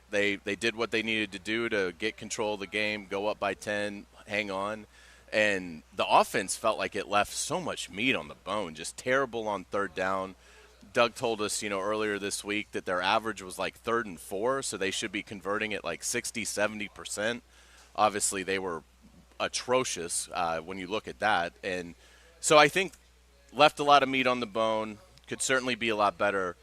They did what they needed to do to get control of the game, go up by 10, hang on. And the offense felt like it left so much meat on the bone, just terrible on third down. Doug told us, earlier this week that their average was like 3rd and 4, so they should be converting at like 60, 70%. Obviously, they were atrocious when you look at that. And so I think left a lot of meat on the bone, could certainly be a lot better.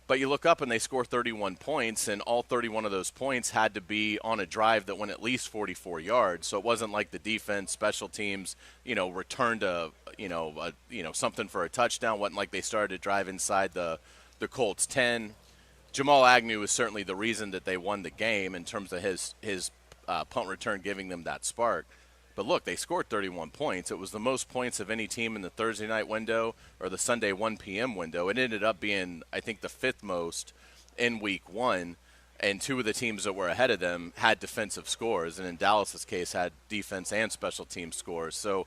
But you look up and they score 31 points, and all 31 of those points had to be on a drive that went at least 44 yards. So it wasn't like the defense, special teams, returned something for a touchdown. Wasn't like they started to drive inside the Colts 10. Jamal Agnew was certainly the reason that they won the game in terms of his punt return giving them that spark. But look, they scored 31 points. It was the most points of any team in the Thursday night window or the Sunday 1 p.m. window. It ended up being, I think, the 5th most in week 1. And 2 of the teams that were ahead of them had defensive scores. And in Dallas's case, had defense and special team scores. So,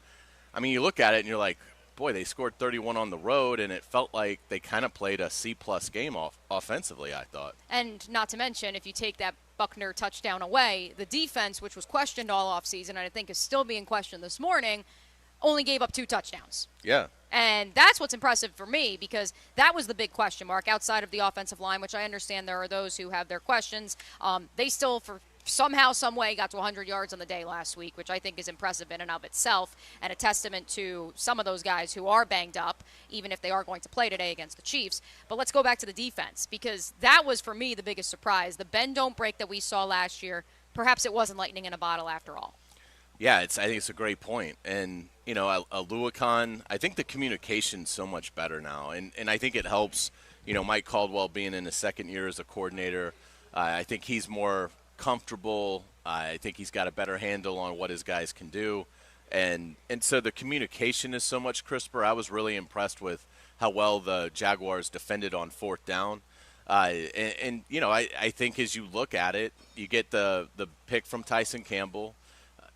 I mean, you look at it and you're like, boy, they scored 31 on the road, and it felt like they kind of played a C-plus game offensively, I thought. And not to mention, if you take that Buckner touchdown away, the defense, which was questioned all offseason, and I think is still being questioned this morning, only gave up 2 touchdowns. Yeah. And that's what's impressive for me, because that was the big question mark outside of the offensive line, which I understand there are those who have their questions. They still, for somehow, some way, got to 100 yards on the day last week, which I think is impressive in and of itself, and a testament to some of those guys who are banged up, even if they are going to play today against the Chiefs. But let's go back to the defense, because that was, for me, the biggest surprise. The bend don't break that we saw last year, perhaps it wasn't lightning in a bottle after all. Yeah, I think it's a great point. And, Aluakon, I think the communication's so much better now. And I think it helps, Mike Caldwell being in his second year as a coordinator. I think he's more comfortable. I think he's got a better handle on what his guys can do. And so the communication is so much crisper. I was really impressed with how well the Jaguars defended on 4th down. I think as you look at it, you get the pick from Tyson Campbell.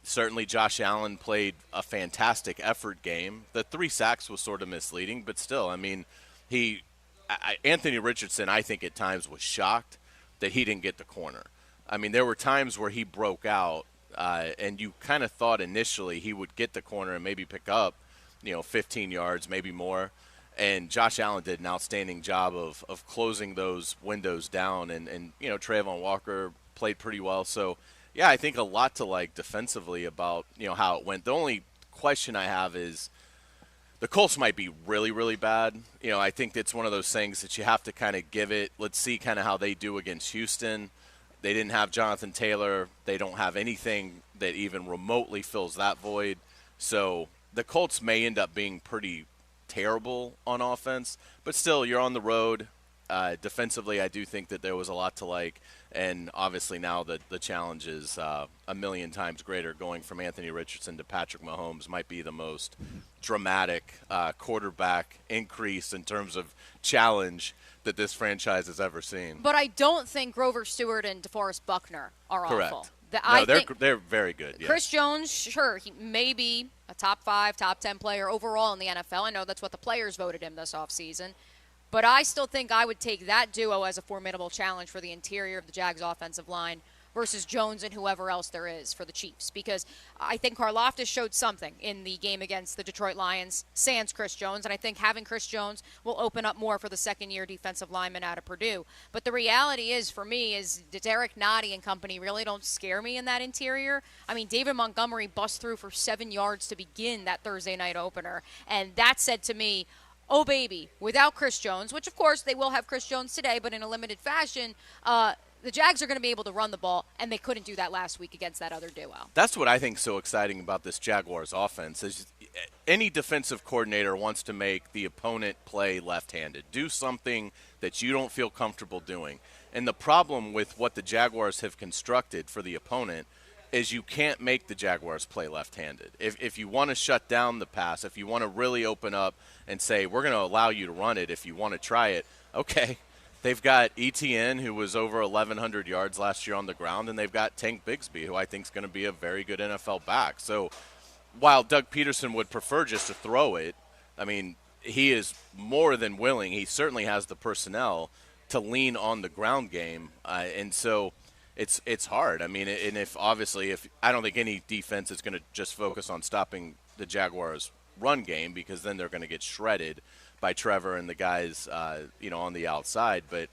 Certainly Josh Allen played a fantastic effort game. The 3 sacks was sort of misleading, but still, I mean, Anthony Richardson, I think at times was shocked that he didn't get the corner. I mean, there were times where he broke out, and you kind of thought initially he would get the corner and maybe pick up, 15 yards, maybe more. And Josh Allen did an outstanding job of closing those windows down, and Trayvon Walker played pretty well. So, yeah, I think a lot to like defensively about, how it went. The only question I have is the Colts might be really, really bad. I think it's one of those things that you have to kind of give it. Let's see kind of how they do against Houston. They didn't have Jonathan Taylor. They don't have anything that even remotely fills that void. So the Colts may end up being pretty terrible on offense, but still, you're on the road. Defensively, I do think that there was a lot to like, and obviously now the challenge is a million times greater. Going from Anthony Richardson to Patrick Mahomes might be the most dramatic quarterback increase in terms of challenge that this franchise has ever seen. But I don't think Grover Stewart and DeForest Buckner are Correct. awful. They're very good. Yes. Chris Jones, sure, he may be a top 5, top 10 player overall in the NFL. I know that's what the players voted him this offseason. But I still think I would take that duo as a formidable challenge for the interior of the Jags offensive line versus Jones and whoever else there is for the Chiefs. Because I think Karlaftis showed something in the game against the Detroit Lions, sans Chris Jones. And I think having Chris Jones will open up more for the second-year defensive lineman out of Purdue. But the reality is, for me, is Derek Nottie and company really don't scare me in that interior. I mean, David Montgomery bust through for 7 yards to begin that Thursday night opener. And that said to me, oh, baby, without Chris Jones, which, of course, they will have Chris Jones today, but in a limited fashion, the Jags are going to be able to run the ball, and they couldn't do that last week against that other duo. That's what I think is so exciting about this Jaguars offense is any defensive coordinator wants to make the opponent play left-handed, do something that you don't feel comfortable doing. And the problem with what the Jaguars have constructed for the opponent is you can't make the Jaguars play left-handed. If you want to shut down the pass, if you want to really open up and say, we're going to allow you to run it if you want to try it, okay. They've got ETN, who was over 1,100 yards last year on the ground, and they've got Tank Bigsby, who I think is going to be a very good NFL back. So while Doug Peterson would prefer just to throw it, I mean, he is more than willing. He certainly has the personnel to lean on the ground game. And so it's hard. I mean, and if I don't think any defense is going to just focus on stopping the Jaguars' run game, because then they're going to get shredded by Trevor and the guys, on the outside. But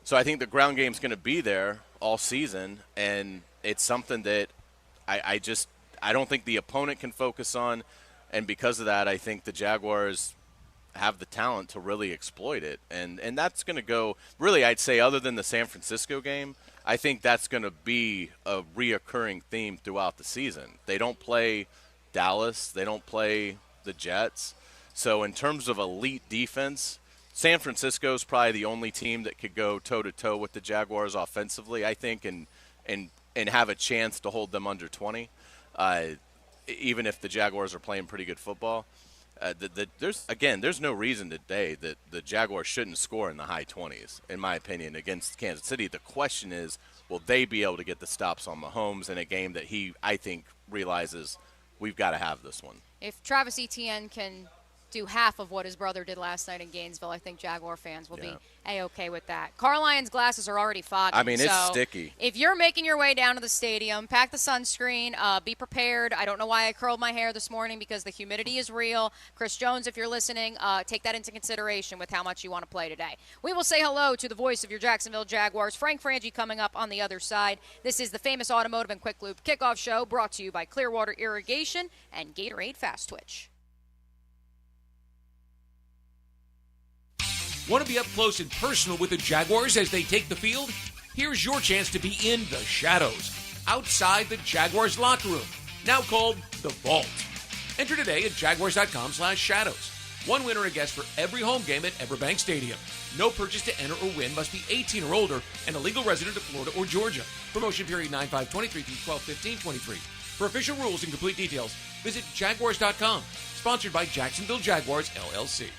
so I think the ground game's going to be there all season, and it's something that I don't think the opponent can focus on, and because of that, I think the Jaguars have the talent to really exploit it, and that's going to go really. I'd say other than the San Francisco game, I think that's going to be a reoccurring theme throughout the season. They don't play Dallas, they don't play the Jets. So in terms of elite defense, San Francisco is probably the only team that could go toe-to-toe with the Jaguars offensively, I think, and have a chance to hold them under 20, even if the Jaguars are playing pretty good football. There's no reason today that the Jaguars shouldn't score in the high 20s, in my opinion, against Kansas City. The question is, will they be able to get the stops on Mahomes in a game that I think, realizes we've got to have this one? If Travis Etienne can do half of what his brother did last night in Gainesville, I think Jaguar fans will be A-okay with that. Carlion's glasses are already foggy. I mean, it's sticky. If you're making your way down to the stadium, pack the sunscreen, be prepared. I don't know why I curled my hair this morning, because the humidity is real. Chris Jones, if you're listening, take that into consideration with how much you want to play today. We will say hello to the voice of your Jacksonville Jaguars, Frank Frangie, coming up on the other side. This is the famous Automotive and Quick Lube Kickoff Show, brought to you by Clearwater Irrigation and Gatorade Fast Twitch. Want to be up close and personal with the Jaguars as they take the field? Here's your chance to be in the shadows, outside the Jaguars locker room, now called the Vault. Enter today at jaguars.com/shadows. One winner and guest for every home game at Everbank Stadium. No purchase to enter or win, must be 18 or older and a legal resident of Florida or Georgia. Promotion period 9/5/23 through 12/15/23. For official rules and complete details, visit jaguars.com. Sponsored by Jacksonville Jaguars, LLC.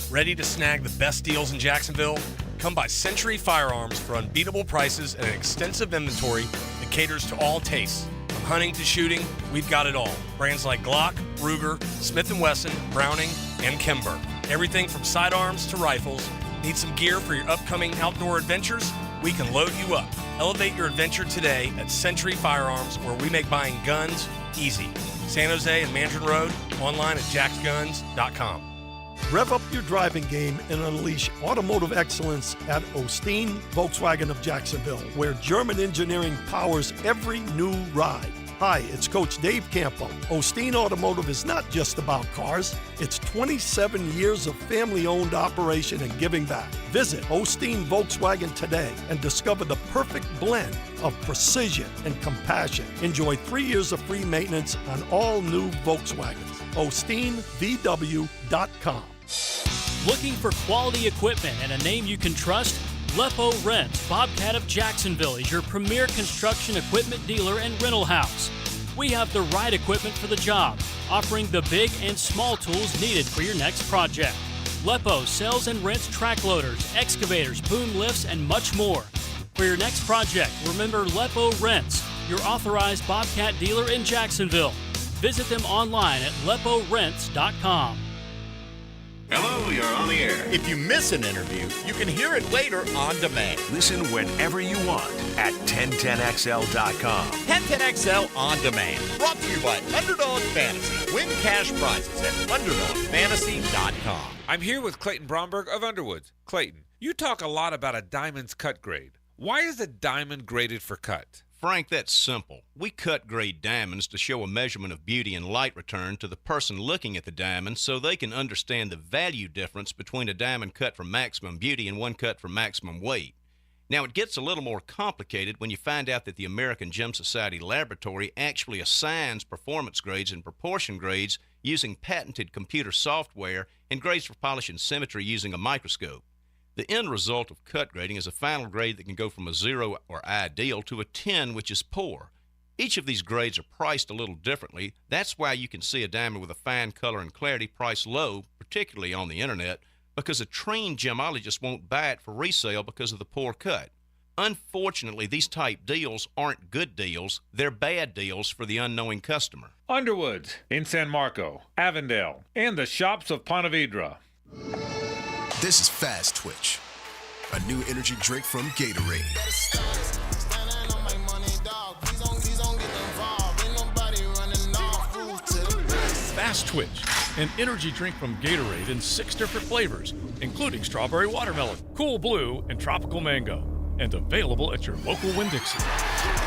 Ready to snag the best deals in Jacksonville? Come by Century Firearms for unbeatable prices and an extensive inventory that caters to all tastes. From hunting to shooting, we've got it all. Brands like Glock, Ruger, Smith & Wesson, Browning, and Kimber. Everything from sidearms to rifles. Need some gear for your upcoming outdoor adventures? We can load you up. Elevate your adventure today at Century Firearms, where we make buying guns easy. San Jose and Mandarin Road, online at jacksguns.com. Rev up your driving game and unleash automotive excellence at Osteen Volkswagen of Jacksonville, where German engineering powers every new ride. Hi, it's Coach Dave Campo. Osteen Automotive is not just about cars. It's 27 years of family-owned operation and giving back. Visit Osteen Volkswagen today and discover the perfect blend of precision and compassion. Enjoy 3 years of free maintenance on all new Volkswagens. OsteenVW.com. Looking for quality equipment and a name you can trust? Lepo Rents, Bobcat of Jacksonville, is your premier construction equipment dealer and rental house. We have the right equipment for the job, offering the big and small tools needed for your next project. Lepo sells and rents track loaders, excavators, boom lifts, and much more. For your next project, remember Lepo Rents, your authorized Bobcat dealer in Jacksonville. Visit them online at leporents.com. Hello, you're on the air. If you miss an interview, you can hear it later on demand. Listen whenever you want at 1010XL.com. 1010XL on demand. Brought to you by Underdog Fantasy. Win cash prizes at UnderdogFantasy.com. I'm here with Clayton Bromberg of Underwood. Clayton, you talk a lot about a diamond's cut grade. Why is a diamond graded for cut? Frank, that's simple. We cut grade diamonds to show a measurement of beauty and light return to the person looking at the diamond so they can understand the value difference between a diamond cut for maximum beauty and one cut for maximum weight. Now, it gets a little more complicated when you find out that the American Gem Society Laboratory actually assigns performance grades and proportion grades using patented computer software and grades for polish and symmetry using a microscope. The end result of cut grading is a final grade that can go from a 0 or ideal to a 10, which is poor. Each of these grades are priced a little differently. That's why you can see a diamond with a fine color and clarity priced low, particularly on the internet, because a trained gemologist won't buy it for resale because of the poor cut. Unfortunately, these type deals aren't good deals. They're bad deals for the unknowing customer. Underwood in San Marco, Avondale, and the shops of Ponte Vedra. This is Fast Twitch. a new energy drink from Gatorade. Fast Twitch, an energy drink from Gatorade in 6 different flavors, including strawberry watermelon, cool blue, and tropical mango. And available at your local Winn-Dixie.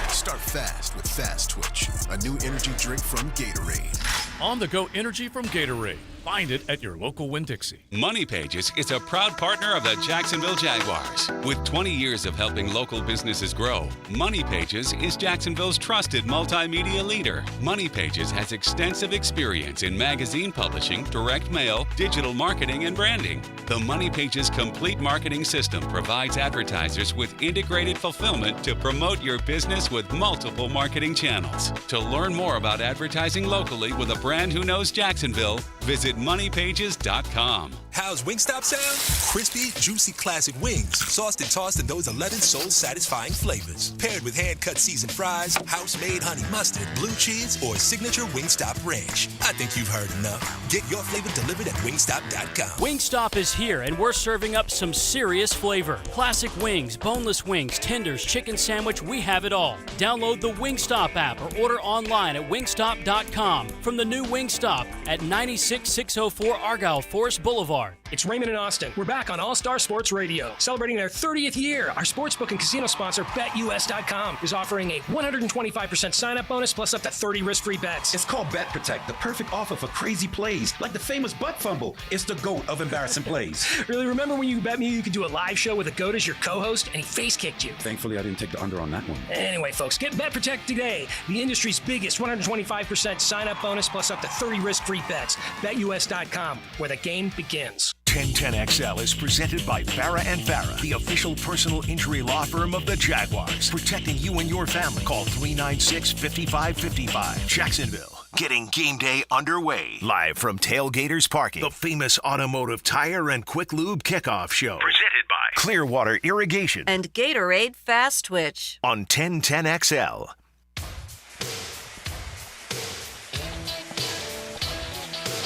Start fast with Fast Twitch, a new energy drink from Gatorade. On-the-go energy from Gatorade. Find it at your local Winn-Dixie. Money Pages is a proud partner of the Jacksonville Jaguars. With 20 years of helping local businesses grow, Money Pages is Jacksonville's trusted multimedia leader. Money Pages has extensive experience in magazine publishing, direct mail, digital marketing, and branding. The Money Pages complete marketing system provides advertisers with integrated fulfillment to promote your business with multiple marketing channels. To learn more about advertising locally with a brand who knows Jacksonville, visit moneypages.com. How's Wingstop sound? Crispy, juicy classic wings, sauced and tossed in those 11 soul-satisfying flavors. Paired with hand-cut seasoned fries, house-made honey mustard, blue cheese, or signature Wingstop ranch. I think you've heard enough. Get your flavor delivered at wingstop.com. Wingstop is here, and we're serving up some serious flavor. Classic wings, boneless wings, tenders, chicken sandwich, we have it all. Download the Wingstop app or order online at wingstop.com from the new Wingstop at 96604 Argyle Forest Boulevard. It's Raymond and Austin. We're back on All-Star Sports Radio. Celebrating their 30th year, our sportsbook and casino sponsor, BetUS.com, is offering a 125% sign-up bonus plus up to 30 risk-free bets. It's called Bet Protect, the perfect offer for crazy plays, like the famous butt fumble. It's the GOAT of embarrassing plays. Really, remember when you bet me you could do a live show with a GOAT as your co-host, and he face-kicked you? Thankfully, I didn't take the under on that one. Anyway, folks, get Bet Protect today. The industry's biggest 125% sign-up bonus plus up to 30 risk-free bets. BetUS.com, where the game begins. 1010XL is presented by Farah and Farah, the official personal injury law firm of the Jaguars. Protecting you and your family. Call 396-5555. Jacksonville. Getting game day underway. Live from Tailgaters Parking, the famous Automotive Tire and Quick Lube Kickoff Show. Presented by Clearwater Irrigation and Gatorade Fast Twitch. On 1010XL.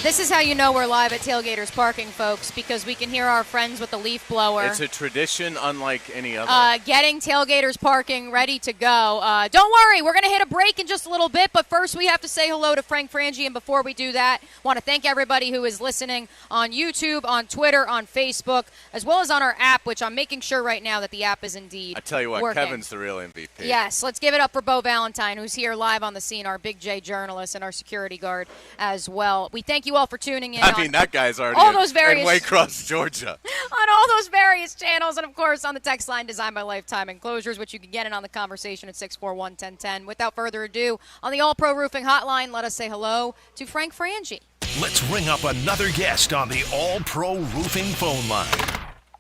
This is how you know we're live at Tailgaters Parking, folks, because we can hear our friends with the leaf blower. It's a tradition unlike any other. Getting Tailgaters Parking ready to go. Don't worry, we're going to hit a break in just a little bit, but first we have to say hello to Frank Frangie, and before we do that, want to thank everybody who is listening on YouTube, on Twitter, on Facebook, as well as on our app, which I'm making sure right now that the app is indeed I tell you what, working. Kevin's the real MVP. Yes, let's give it up for Bo Valentine, who's here live on the scene, our Big J journalist and our security guard as well. We thank you all for tuning in. I mean, that guy's already all those various, in Waycross, Georgia. On all those various channels, and, of course, on the text line designed by Lifetime Enclosures, which you can get in on the conversation at 641-1010. Without further ado, on the All Pro Roofing Hotline, let us say hello to Frank Frangie. Let's ring up another guest on the All Pro Roofing phone line.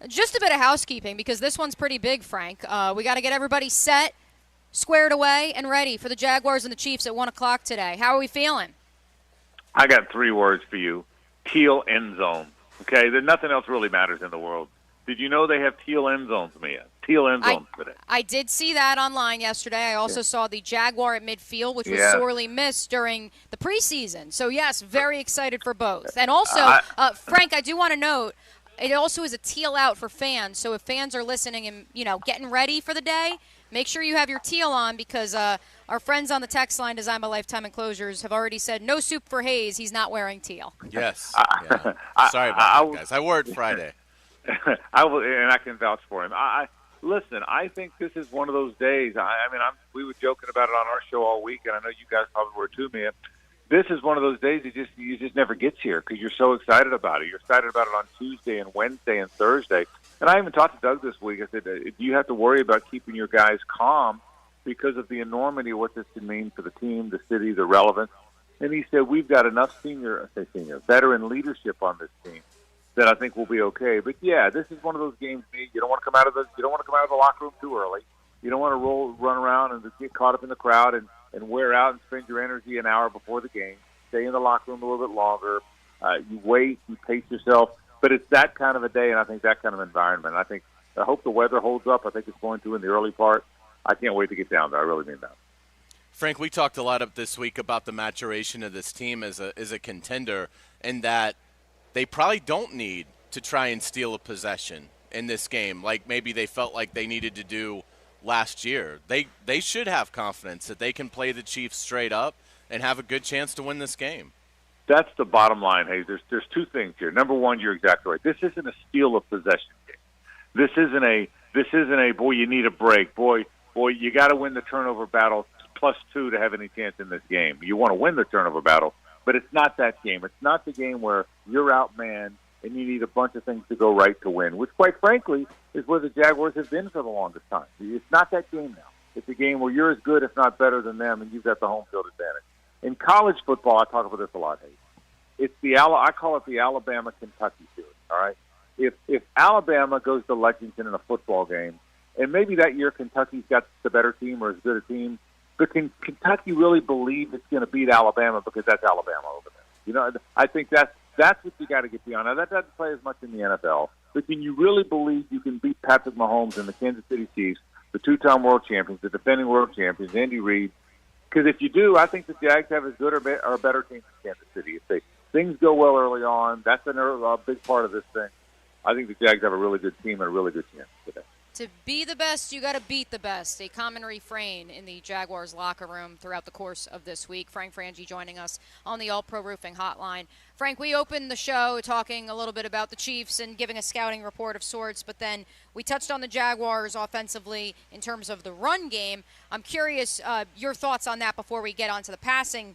Just a bit of housekeeping, because this one's pretty big, Frank. We got to get everybody set, squared away, and ready for the Jaguars and the Chiefs at 1 o'clock today. How are we feeling? I got 3 words for you. Teal end zone. Okay, there's nothing else really matters in the world. Did you know they have teal end zones, Mia? Teal end zones today. I did see that online yesterday. I also saw the Jaguar at midfield, which was sorely missed during the preseason. So, yes, very excited for both. And also, Frank, I do want to note, it also is a teal out for fans. So if fans are listening and, getting ready for the day, make sure you have your teal on, because our friends on the text line designed by Lifetime Enclosures have already said, no soup for Hayes. He's not wearing teal. Yes. Sorry about that, guys. I wore it Friday. I will, and I can vouch for him. Listen, I think this is one of those days. We were joking about it on our show all week, and I know you guys probably were too, man. This is one of those days that you just never gets here because you're so excited about it. You're excited about it on Tuesday and Wednesday and Thursday. And I even talked to Doug this week. I said, do you have to worry about keeping your guys calm because of the enormity of what this can mean for the team, the city, the relevance? And he said, we've got enough veteran leadership on this team that I think we'll be okay. But yeah, this is one of those games. You don't want to come out of the locker room too early. You don't want to run around and get caught up in the crowd and wear out and spend your energy an hour before the game. Stay in the locker room a little bit longer. You wait, you pace yourself. But it's that kind of a day, and I think that kind of environment. I hope the weather holds up. I think it's going to in the early part. I can't wait to get down there. I really mean that. Frank, we talked a lot this week about the maturation of this team as a contender, and that they probably don't need to try and steal a possession in this game, like maybe they felt like they needed to do last year. They should have confidence that they can play the Chiefs straight up and have a good chance to win this game. That's the bottom line, Hayes. There's two things here. Number one, you're exactly right. This isn't a steal of possession game. This isn't a boy, you need a break. Boy, you got to win the turnover battle +2 to have any chance in this game. You want to win the turnover battle, but it's not that game. It's not the game where you're outmanned and you need a bunch of things to go right to win, which, quite frankly, is where the Jaguars have been for the longest time. It's not that game now. It's a game where you're as good, if not better, than them, and you've got the home field advantage. In college football, I talk about this a lot, Hayes. I call it the Alabama-Kentucky series, all right? If Alabama goes to Lexington in a football game, and maybe that year Kentucky's got the better team or as good a team, but can Kentucky really believe it's going to beat Alabama because that's Alabama over there? You know, I think that's what you got to get beyond. Now, that doesn't play as much in the NFL, but can you really believe you can beat Patrick Mahomes and the Kansas City Chiefs, the two-time world champions, the defending world champions, Andy Reid? Because if you do, I think the Jags have as good or a better team than Kansas City. If things go well early on, that's a big part of this thing. I think the Jags have a really good team and a really good chance today. To be the best, you got to beat the best. A common refrain in the Jaguars locker room throughout the course of this week. Frank Frangie joining us on the All Pro Roofing Hotline. Frank, we opened the show talking a little bit about the Chiefs and giving a scouting report of sorts, but then we touched on the Jaguars offensively in terms of the run game. I'm curious your thoughts on that before we get onto the passing.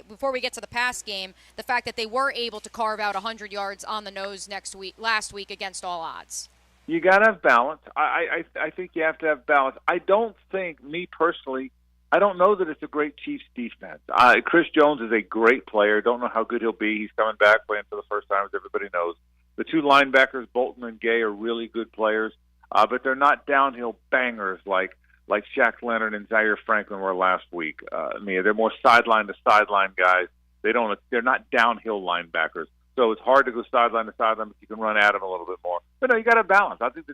Before we get to the pass game, the fact that they were able to carve out 100 yards on the nose last week against all odds. You got to have balance. I think you have to have balance. I don't think, me personally, I don't know that it's a great Chiefs defense. Chris Jones is a great player. Don't know how good he'll be. He's coming back playing for the first time, as everybody knows. The two linebackers, Bolton and Gay, are really good players, but they're not downhill bangers like Shaq Leonard and Zaire Franklin were last week. They're more sideline to sideline guys. They're not downhill linebackers. So it's hard to go sideline to sideline, but you can run at them a little bit more. But no, you got to balance. I think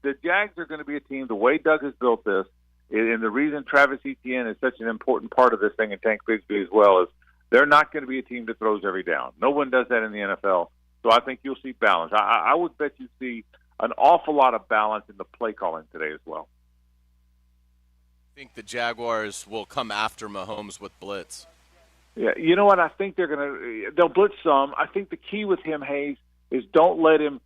the Jags are going to be a team, the way Doug has built this, and the reason Travis Etienne is such an important part of this thing, and Tank Bigsby as well, is they're not going to be a team that throws every down. No one does that in the NFL. So I think you'll see balance. I would bet you see an awful lot of balance in the play calling today as well. I think the Jaguars will come after Mahomes with blitz. Yeah, you know what? I think they'll blitz some. I think the key with him, Hayes, is don't let him.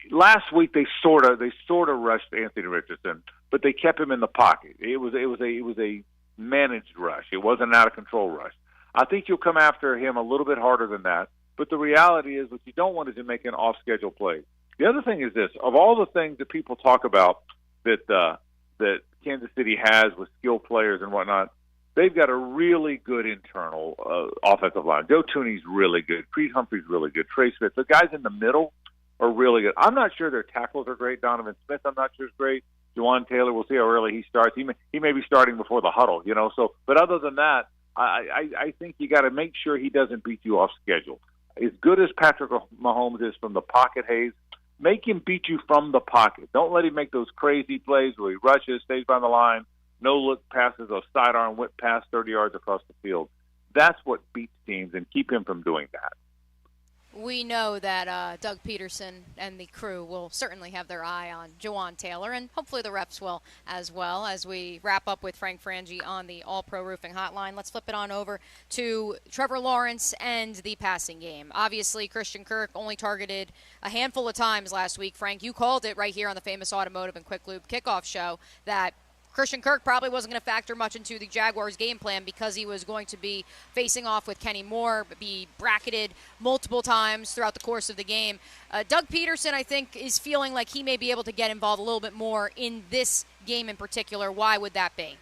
Last week they sort of rushed Anthony Richardson, but they kept him in the pocket. It was a managed rush. It wasn't an out of control rush. I think you'll come after him a little bit harder than that. But the reality is, what you don't want is to make an off schedule play. The other thing is this: of all the things that people talk about that Kansas City has with skilled players and whatnot, they've got a really good internal offensive line. Joe Tooney's really good. Creed Humphrey's really good. Trey Smith. The guys in the middle are really good. I'm not sure their tackles are great. Donovan Smith, I'm not sure is great. Juwan Taylor, we'll see how early he starts. He may be starting before the huddle, you know. So, but other than that, I think you got to make sure he doesn't beat you off schedule. As good as Patrick Mahomes is from the pocket, Hayes, make him beat you from the pocket. Don't let him make those crazy plays where he rushes, stays by the line, no-look passes, a sidearm whip pass 30 yards across the field. That's what beats teams, and keep him from doing that. We know that Doug Peterson and the crew will certainly have their eye on Juwan Taylor, and hopefully the reps will as well. As we wrap up with Frank Frangie on the All-Pro Roofing Hotline, let's flip it on over to Trevor Lawrence and the passing game. Obviously, Christian Kirk only targeted a handful of times last week. Frank, you called it right here on the famous Automotive and Quick Lube Kickoff show that Christian Kirk probably wasn't going to factor much into the Jaguars' game plan because he was going to be facing off with Kenny Moore, be bracketed multiple times throughout the course of the game. Doug Peterson, I think, is feeling like he may be able to get involved a little bit more in this game in particular. Why would that be?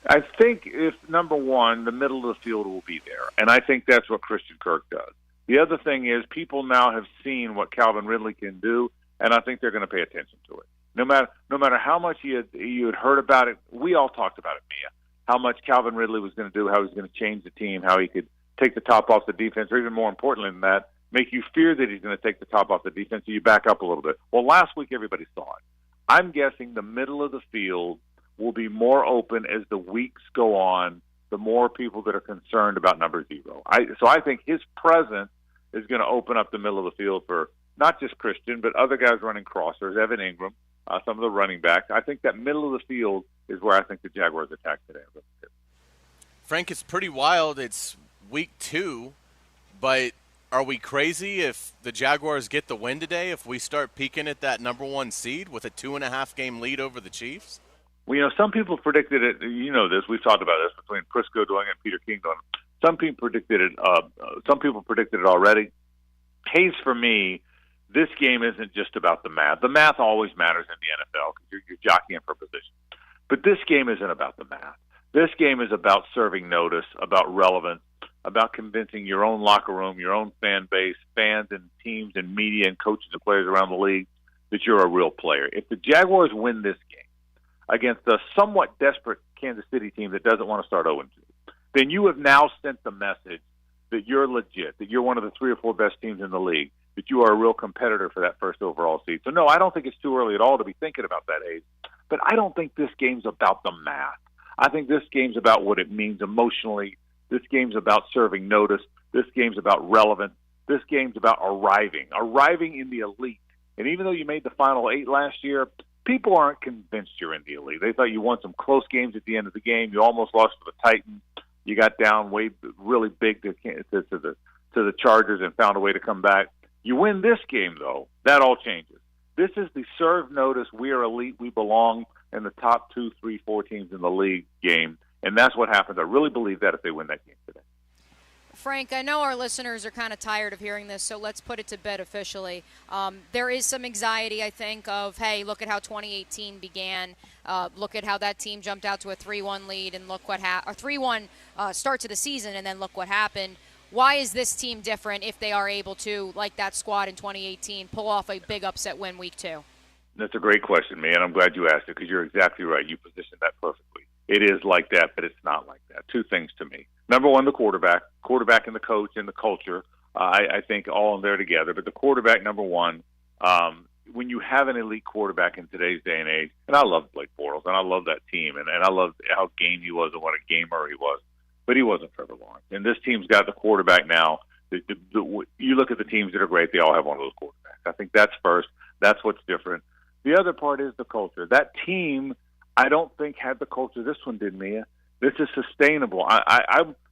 I think if, number one, the middle of the field will be there, and I think that's what Christian Kirk does. The other thing is people now have seen what Calvin Ridley can do, and I think they're going to pay attention to it. No matter how much you had heard about it, we all talked about it, Mia, how much Calvin Ridley was going to do, how he was going to change the team, how he could take the top off the defense, or even more importantly than that, make you fear that he's going to take the top off the defense so you back up a little bit. Well, last week everybody saw it. I'm guessing the middle of the field will be more open as the weeks go on, the more people that are concerned about number 0. So I think his presence is going to open up the middle of the field for not just Christian, but other guys running crossers, Evan Ingram, some of the running backs. I think that middle of the field is where I think the Jaguars attack today. Frank, it's pretty wild. It's week 2, but are we crazy if the Jaguars get the win today, if we start peaking at that number 1 seed with a 2.5-game lead over the Chiefs? Well, some people predicted it. You know this. We've talked about this between Prisco doing it and Peter King doing it. Some people predicted it. Some people predicted it already. Hayes, for me, this game isn't just about the math. The math always matters in the NFL because you're jockeying for position. But this game isn't about the math. This game is about serving notice, about relevance, about convincing your own locker room, your own fan base, fans and teams and media and coaches and players around the league that you're a real player. If the Jaguars win this game against a somewhat desperate Kansas City team that doesn't want to start 0-2, then you have now sent the message that you're legit, that you're one of the 3 or 4 best teams in the league, that you are a real competitor for that first overall seed. So, no, I don't think it's too early at all to be thinking about that, Hayes. But I don't think this game's about the math. I think this game's about what it means emotionally. This game's about serving notice. This game's about relevance. This game's about arriving in the elite. And even though you made the final 8 last year, people aren't convinced you're in the elite. They thought you won some close games at the end of the game. You almost lost to the Titans. You got down really big to the Chargers and found a way to come back. You win this game, though, that all changes. This is the serve notice, we are elite, we belong in the top 2, 3, 4 teams in the league game. And that's what happens. I really believe that if they win that game today. Frank, I know our listeners are kind of tired of hearing this, so let's put it to bed officially. There is some anxiety, I think, of, hey, look at how 2018 began. Look at how that team jumped out to a 3-1 lead, and look what happened. 3-1 start to the season, and then look what happened. Why is this team different if they are able to, like that squad in 2018, pull off a big upset win week 2? That's a great question, man. I'm glad you asked it because you're exactly right. You positioned that perfectly. It is like that, but it's not like that. 2 things to me. Number 1, the quarterback and the coach and the culture, I think all in there together. But the quarterback, number 1, when you have an elite quarterback in today's day and age, and I love Blake Bortles, and I love that team, and I love how game he was and what a gamer he was. But he wasn't Trevor Lawrence. And this team's got the quarterback now. You look at the teams that are great, they all have one of those quarterbacks. I think that's first. That's what's different. The other part is the culture. That team, I don't think, had the culture this one did, Mia. This is sustainable.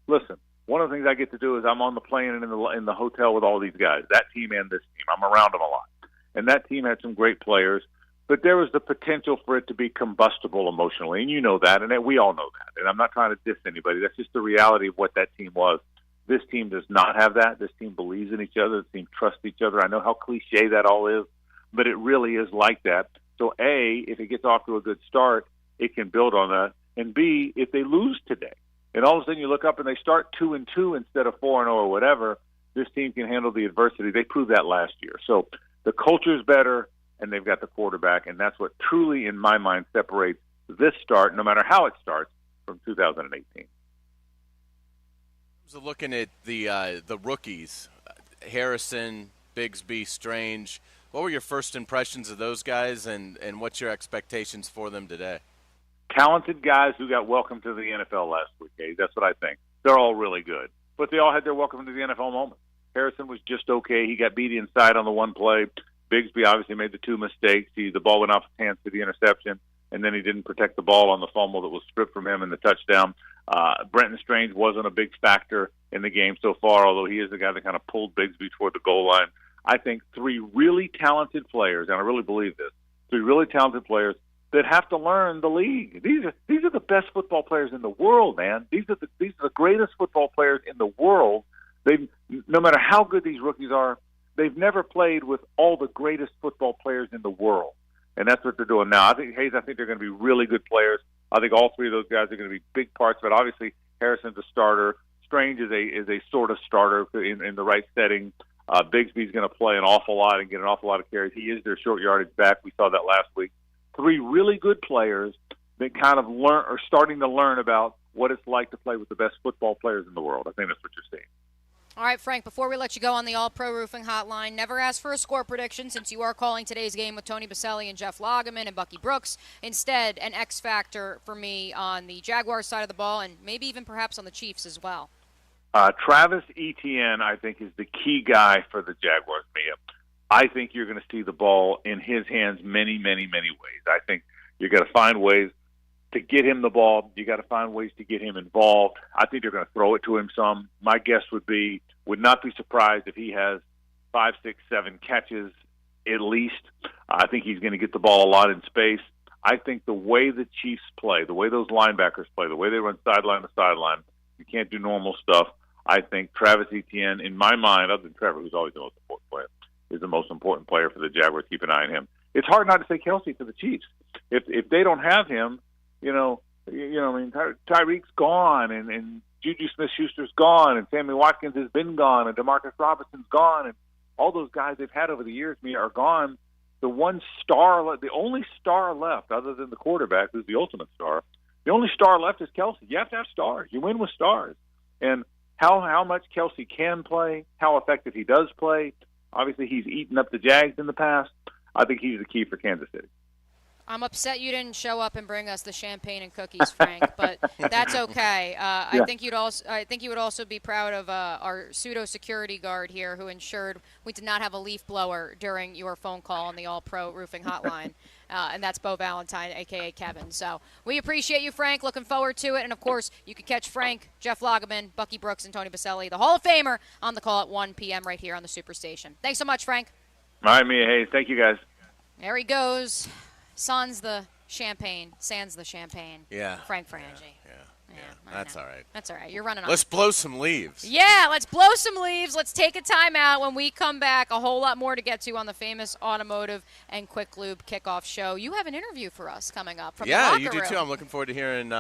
Listen, one of the things I get to do is I'm on the plane and in the hotel with all these guys, that team and this team. I'm around them a lot. And that team had some great players, but there was the potential for it to be combustible emotionally, and you know that, and we all know that. And I'm not trying to diss anybody. That's just the reality of what that team was. This team does not have that. This team believes in each other. This team trusts each other. I know how cliche that all is, but it really is like that. So, A, if it gets off to a good start, it can build on that. And B, if they lose today, and all of a sudden you look up and they start 2-2 instead of 4-0 or whatever, this team can handle the adversity. They proved that last year. So the culture's better, and they've got the quarterback, and that's what truly, in my mind, separates this start, no matter how it starts, from 2018. So looking at the rookies, Harrison, Bigsby, Strange, what were your first impressions of those guys, and what's your expectations for them today? Talented guys who got welcomed to the NFL last week, Dave. That's what I think. They're all really good. But they all had their welcome to the NFL moment. Harrison was just okay. He got beat inside on the one play. Bigsby obviously made the 2 mistakes. The ball went off his hands to the interception, and then he didn't protect the ball on the fumble that was stripped from him in the touchdown. Brenton Strange wasn't a big factor in the game so far, although he is the guy that kind of pulled Bigsby toward the goal line. I think 3 really talented players, and I really believe this, 3 really talented players that have to learn the league. These are the best football players in the world, man. These are the greatest football players in the world. No matter how good these rookies are, they've never played with all the greatest football players in the world. And that's what they're doing now. I think they're going to be really good players. I think all 3 of those guys are going to be big parts, but obviously Harrison's a starter. Strange is a sort of starter in the right setting. Bigsby's going to play an awful lot and get an awful lot of carries. He is their short yardage back. We saw that last week. 3 really good players that kind of are starting to learn about what it's like to play with the best football players in the world. I think that's what you're seeing. All right, Frank, before we let you go on the All-Pro Roofing Hotline, never ask for a score prediction since you are calling today's game with Tony Baselli and Jeff Lageman and Bucky Brooks. Instead, an X factor for me on the Jaguars side of the ball and maybe even perhaps on the Chiefs as well. Travis Etienne, I think, is the key guy for the Jaguars, Mia. I think you're going to see the ball in his hands many, many, many ways. I think you're going to find ways to get him the ball. You got to find ways to get him involved. I think they're going to throw it to him some. My guess would not be surprised if he has 5, 6, 7 catches at least. I think he's going to get the ball a lot in space. I think the way the Chiefs play, the way those linebackers play, the way they run sideline to sideline, you can't do normal stuff. I think Travis Etienne, in my mind, other than Trevor, who's always the most important player, is the most important player for the Jaguars. Keep an eye on him. It's hard not to say Kelsey for the Chiefs. If they don't have him, Tyreek's gone, and Juju Smith-Schuster's gone, and Sammy Watkins has been gone, and Demarcus Robinson's gone, and all those guys they've had over the years are gone. The only star left, other than the quarterback, who's the ultimate star, the only star left is Kelsey. You have to have stars. You win with stars. And how much Kelsey can play, how effective he does play. Obviously, he's eaten up the Jags in the past. I think he's the key for Kansas City. I'm upset you didn't show up and bring us the champagne and cookies, Frank, but that's okay. I think you would also be proud of our pseudo security guard here, who ensured we did not have a leaf blower during your phone call on the All Pro Roofing Hotline, and that's Bo Valentine, aka Kevin. So we appreciate you, Frank. Looking forward to it, and of course you can catch Frank, Jeff Lageman, Bucky Brooks, and Tony Baselli, the Hall of Famer, on the call at 1 p.m. right here on the Superstation. Thanks so much, Frank. All right, Mia Hayes. Thank you, guys. There he goes. Sans the champagne. Yeah. Frank Frangie. Yeah. That's all right. That's all right. You're running on. Let's blow some leaves. Yeah, let's blow some leaves. Let's take a timeout. When we come back, a whole lot more to get to on the famous Automotive and Quick Lube Kickoff show. You have an interview for us coming up from the locker you do room. too. I'm looking forward to hearing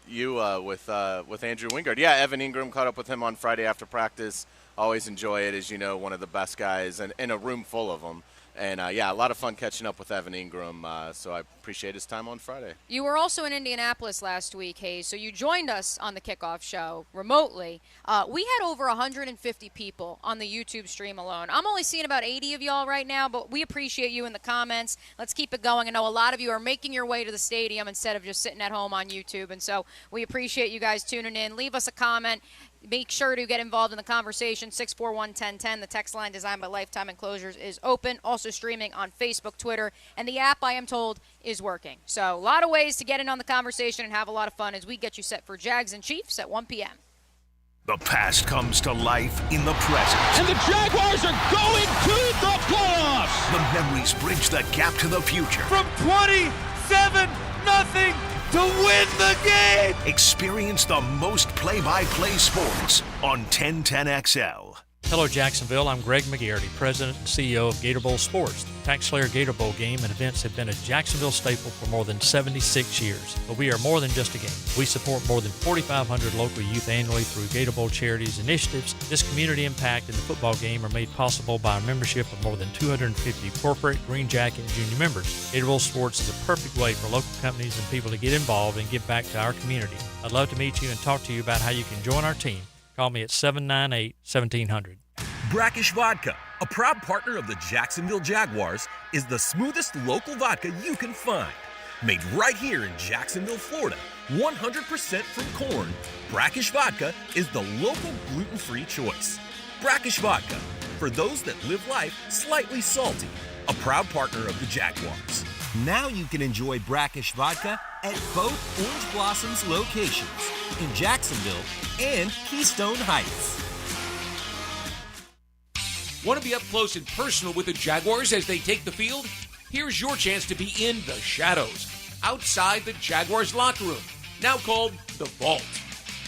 you with Andrew Wingard. Yeah, Evan Ingram, caught up with him on Friday after practice. Always enjoy it. As you know, one of the best guys, and in a room full of them. And, a lot of fun catching up with Evan Ingram, so I appreciate his time on Friday. You were also in Indianapolis last week, Hayes, so you joined us on the Kickoff show remotely. We had over 150 people on the YouTube stream alone. I'm only seeing about 80 of y'all right now, but we appreciate you in the comments. Let's keep it going. I know a lot of you are making your way to the stadium instead of just sitting at home on YouTube, and so we appreciate you guys tuning in. Leave us a comment. Make sure to get involved in the conversation. 641-1010. The text line designed by Lifetime Enclosures is open. Also streaming on Facebook, Twitter, and the app, I am told, is working. So a lot of ways to get in on the conversation and have a lot of fun as we get you set for Jags and Chiefs at 1 p.m. The past comes to life in the present. And the Jaguars are going to the playoffs. The memories bridge the gap to the future. From 27-0 to win the game. Experience the most play-by-play sports on 1010XL. Hello, Jacksonville. I'm Greg McGarity, President and CEO of Gator Bowl Sports. The Tax Slayer Gator Bowl game and events have been a Jacksonville staple for more than 76 years. But we are more than just a game. We support more than 4,500 local youth annually through Gator Bowl charities initiatives. This community impact and the football game are made possible by a membership of more than 250 corporate, Green Jacket, and junior members. Gator Bowl Sports is a perfect way for local companies and people to get involved and give back to our community. I'd love to meet you and talk to you about how you can join our team. Call me at 798-1700. Brackish Vodka, a proud partner of the Jacksonville Jaguars, is the smoothest local vodka you can find. Made right here in Jacksonville, Florida, 100% from corn, Brackish Vodka is the local gluten-free choice. Brackish Vodka, for those that live life slightly salty, a proud partner of the Jaguars. Now you can enjoy Brackish Vodka at both Orange Blossoms locations in Jacksonville and Keystone Heights. Want to be up close and personal with the Jaguars as they take the field? Here's your chance to be in the shadows, outside the Jaguars locker room, now called the Vault.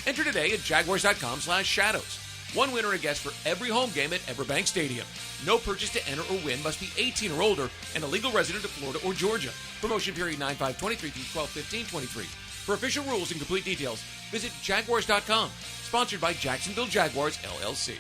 Enter today at jaguars.com/shadows. One winner a guest for every home game at Everbank Stadium. No purchase to enter or win, must be 18 or older and a legal resident of Florida or Georgia. Promotion period 9/5/23 through 12/15/23. For official rules and complete details, visit jaguars.com. Sponsored by Jacksonville Jaguars, LLC.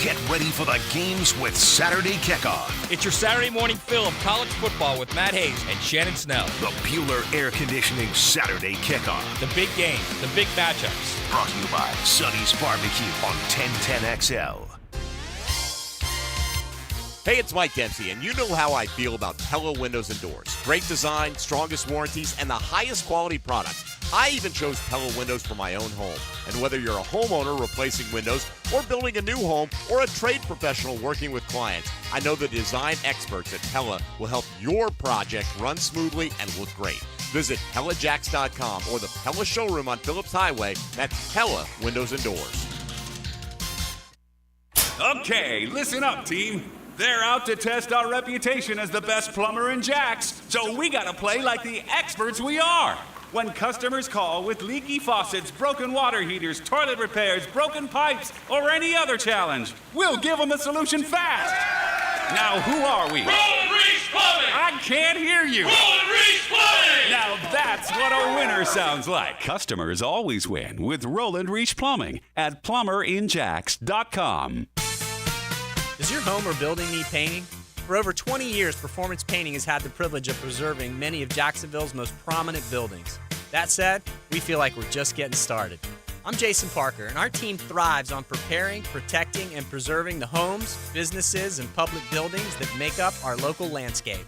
Get ready for the games with Saturday Kickoff. It's your Saturday morning fill of college football with Matt Hayes and Shannon Snell. The Bueller Air Conditioning Saturday Kickoff. The big games, the big matchups. Brought to you by Sonny's Barbecue on 1010XL. Hey, it's Mike Dempsey, and you know how I feel about Pella Windows and Doors. Great design, strongest warranties, and the highest quality products. I even chose Pella Windows for my own home. And whether you're a homeowner replacing windows or building a new home or a trade professional working with clients, I know the design experts at Pella will help your project run smoothly and look great. Visit PellaJacks.com or the Pella showroom on Phillips Highway. That's Pella Windows and Doors. Okay, listen up, team. They're out to test our reputation as the best plumber in Jax, so we gotta play like the experts we are. When customers call with leaky faucets, broken water heaters, toilet repairs, broken pipes, or any other challenge, we'll give them a solution fast. Now, who are we? Roland Reese Plumbing! I can't hear you. Roland Reese Plumbing! Now that's what a winner sounds like. Customers always win with Roland Reach Plumbing at plumberinjax.com. Does your home or building need painting? For over 20 years, Performance Painting has had the privilege of preserving many of Jacksonville's most prominent buildings. That said, we feel like we're just getting started. I'm Jason Parker, and our team thrives on preparing, protecting, and preserving the homes, businesses, and public buildings that make up our local landscape.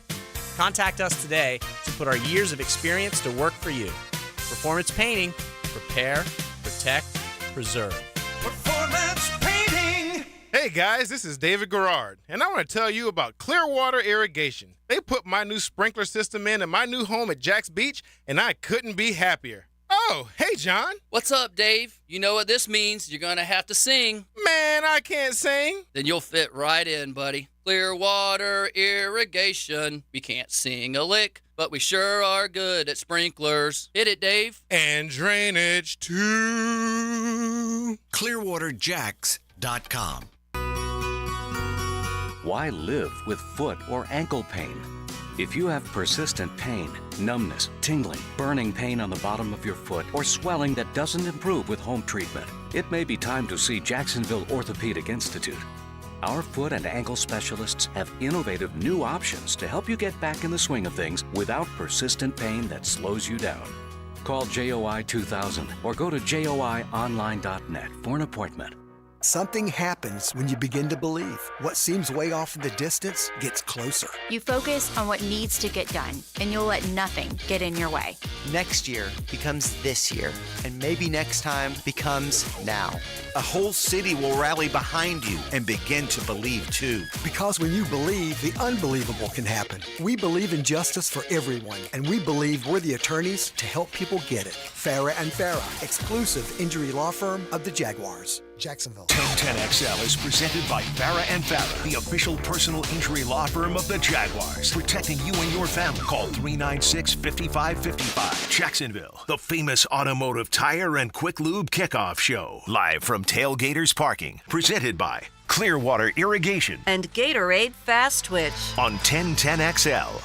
Contact us today to put our years of experience to work for you. Performance Painting. Prepare, protect, preserve. Performance Painting! Hey guys, this is David Garrard, and I want to tell you about Clearwater Irrigation. They put my new sprinkler system in my new home at Jax Beach, and I couldn't be happier. Oh, hey, John. What's up, Dave? You know what this means. You're going to have to sing. Man, I can't sing. Then you'll fit right in, buddy. Clearwater Irrigation. We can't sing a lick, but we sure are good at sprinklers. Hit it, Dave. And drainage, too. ClearwaterJax.com. Why live with foot or ankle pain? If you have persistent pain, numbness, tingling, burning pain on the bottom of your foot, or swelling that doesn't improve with home treatment, it may be time to see Jacksonville Orthopedic Institute. Our foot and ankle specialists have innovative new options to help you get back in the swing of things without persistent pain that slows you down. Call JOI 2000 or go to joionline.net for an appointment. Something happens when you begin to believe. What seems way off in the distance gets closer. You focus on what needs to get done, and you'll let nothing get in your way. Next year becomes this year, and maybe next time becomes now. A whole city will rally behind you and begin to believe too. Because when you believe, the unbelievable can happen. We believe in justice for everyone, and we believe we're the attorneys to help people get it. Farah & Farah, exclusive injury law firm of the Jaguars. Jacksonville. 1010XL is presented by Farah & Farah, the official personal injury law firm of the Jaguars. Protecting you and your family. Call 396-5555. Jacksonville, the famous Automotive Tire and Quick Lube Kickoff Show. Live from Tailgaters Parking. Presented by Clearwater Irrigation. And Gatorade Fast Twitch. On 1010XL.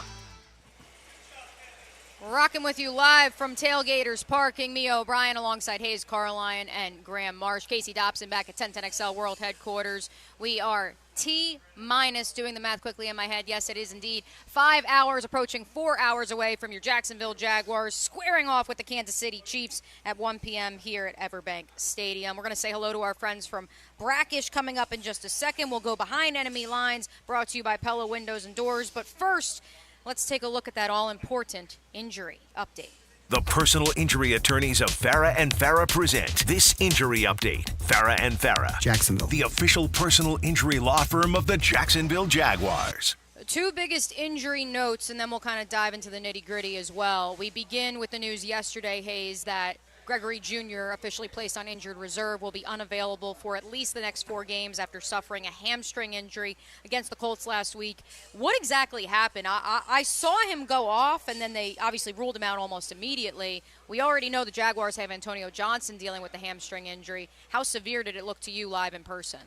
Rocking with you live from Tailgaters Parking. Mia O'Brien alongside Hayes Carline and Graham Marsh. Casey Dobson back at 1010XL World Headquarters. We are T-minus, doing the math quickly in my head. Yes, it is indeed 5 hours, approaching 4 hours away from your Jacksonville Jaguars squaring off with the Kansas City Chiefs at 1 p.m. here at Everbank Stadium. We're going to say hello to our friends from Brackish coming up in just a second. We'll go behind enemy lines, brought to you by Pella Windows and Doors. But first, let's take a look at that all-important injury update. The personal injury attorneys of Farah & Farah present this injury update. Farah & Farah, Jacksonville, the official personal injury law firm of the Jacksonville Jaguars. Two biggest injury notes, and then we'll kind of dive into the nitty-gritty as well. We begin with the news yesterday, Hayes, that Gregory Jr., officially placed on injured reserve, will be unavailable for at least the next 4 games after suffering a hamstring injury against the Colts last week. What exactly happened? I saw him go off, and then they obviously ruled him out almost immediately. We already know the Jaguars have Antonio Johnson dealing with the hamstring injury. How severe did it look to you live in person?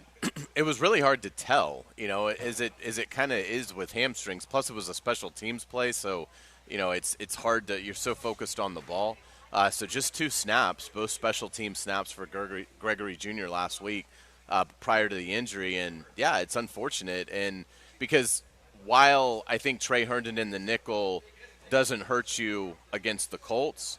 It was really hard to tell, as it kind of is with hamstrings. Plus, it was a special teams play, so, it's hard to – you're so focused on the ball. So just 2 snaps, both special team snaps for Gregory Jr. last week prior to the injury. And, yeah, it's unfortunate. And because while I think Trey Herndon in the nickel doesn't hurt you against the Colts,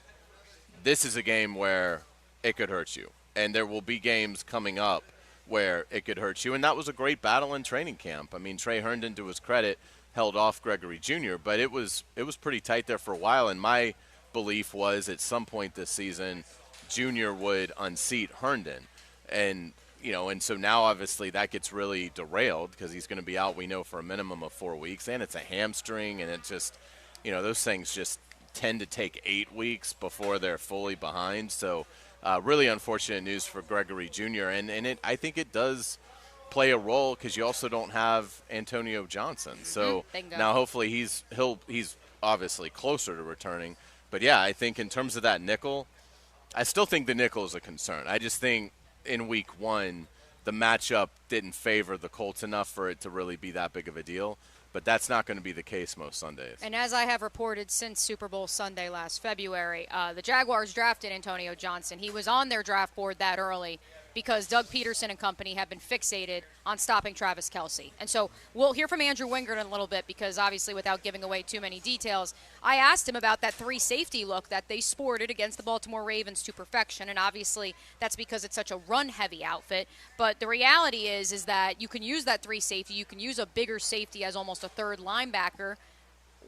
this is a game where it could hurt you. And there will be games coming up where it could hurt you. And that was a great battle in training camp. I mean, Trey Herndon, to his credit, held off Gregory Jr., but it was pretty tight there for a while. And my belief was at some point this season, Junior would unseat Herndon. And, and so now obviously that gets really derailed because he's going to be out, we know, for a minimum of 4 weeks. And it's a hamstring, and it just, those things just tend to take 8 weeks before they're fully behind. So really unfortunate news for Gregory Jr. And I think it does play a role because you also don't have Antonio Johnson. So now hopefully he's obviously closer to returning. But, yeah, I think in terms of that nickel, I still think the nickel is a concern. I just think in week 1 the matchup didn't favor the Colts enough for it to really be that big of a deal. But that's not going to be the case most Sundays. And as I have reported since Super Bowl Sunday last February, the Jaguars drafted Antonio Johnson. He was on their draft board that early because Doug Peterson and company have been fixated on stopping Travis Kelce. And so we'll hear from Andrew Wingard in a little bit because obviously without giving away too many details, I asked him about that 3 safety look that they sported against the Baltimore Ravens to perfection. And obviously that's because it's such a run-heavy outfit. But the reality is that you can use that 3 safety. You can use a bigger safety as almost a third linebacker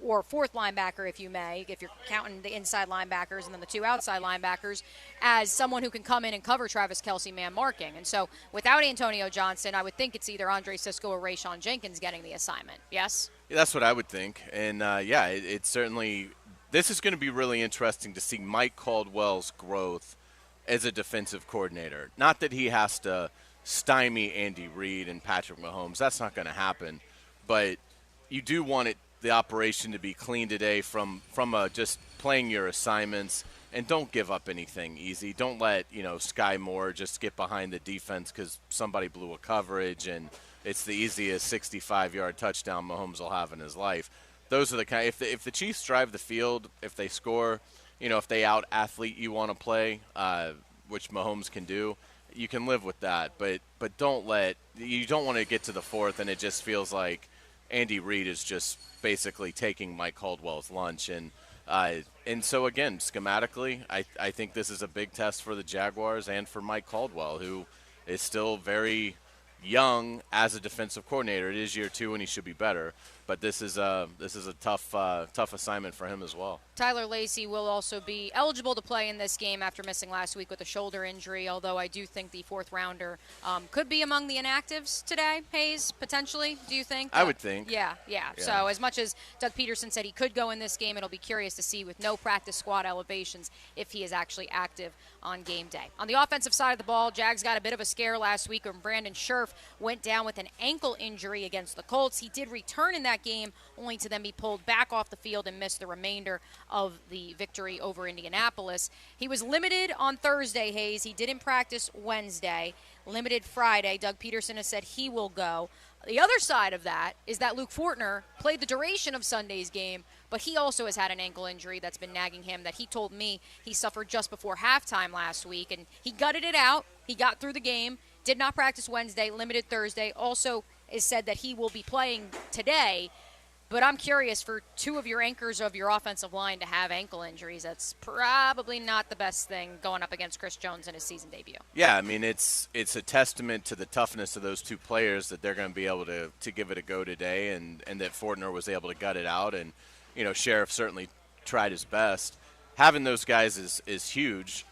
or fourth linebacker, if you may, if you're counting the inside linebackers and then the 2 outside linebackers, as someone who can come in and cover Travis Kelce man marking. And so without Antonio Johnson, I would think it's either Andre Sisco or Rayshon Jenkins getting the assignment. Yes? Yeah, that's what I would think. And, it's certainly – this is going to be really interesting to see Mike Caldwell's growth as a defensive coordinator. Not that he has to stymie Andy Reid and Patrick Mahomes. That's not going to happen. But you do want the operation to be clean today from just playing your assignments, and don't give up anything easy. Don't let Sky Moore just get behind the defense because somebody blew a coverage and it's the easiest 65-yard touchdown Mahomes will have in his life. Those are the kind. If the Chiefs drive the field, if they score, if they out athlete you want to play, which Mahomes can do, you can live with that. But you don't want to get to the 4th and it just feels like Andy Reid is just basically taking Mike Caldwell's lunch. And so, again, schematically, I think this is a big test for the Jaguars and for Mike Caldwell, who is still very young as a defensive coordinator. It is year 2 and he should be better. But this is a tough assignment for him as well. Tyler Lacey will also be eligible to play in this game after missing last week with a shoulder injury, although I do think the 4th rounder could be among the inactives today, Hayes, potentially, do you think? I would think. Yeah. So as much as Doug Peterson said he could go in this game, it'll be curious to see with no practice squad elevations if he is actually active on game day. On the offensive side of the ball, Jags got a bit of a scare last week when Brandon Scherf went down with an ankle injury against the Colts. He did return in that game, only to then be pulled back off the field and miss the remainder of the victory over Indianapolis. He was limited on Thursday, Hayes. He didn't practice Wednesday, limited Friday. Doug Peterson has said he will go. The other side of that is that Luke Fortner played the duration of Sunday's game, but he also has had an ankle injury that's been nagging him that he told me he suffered just before halftime last week, and he gutted it out. He got through the game, did not practice Wednesday, limited Thursday. Also is said that he will be playing today. But I'm curious, for 2 of your anchors of your offensive line to have ankle injuries, that's probably not the best thing going up against Chris Jones in his season debut. Yeah, I mean, it's a testament to the toughness of those 2 players that they're going to be able to give it a go today, and that Fortner was able to gut it out. And, Sheriff certainly tried his best. Having those guys is huge,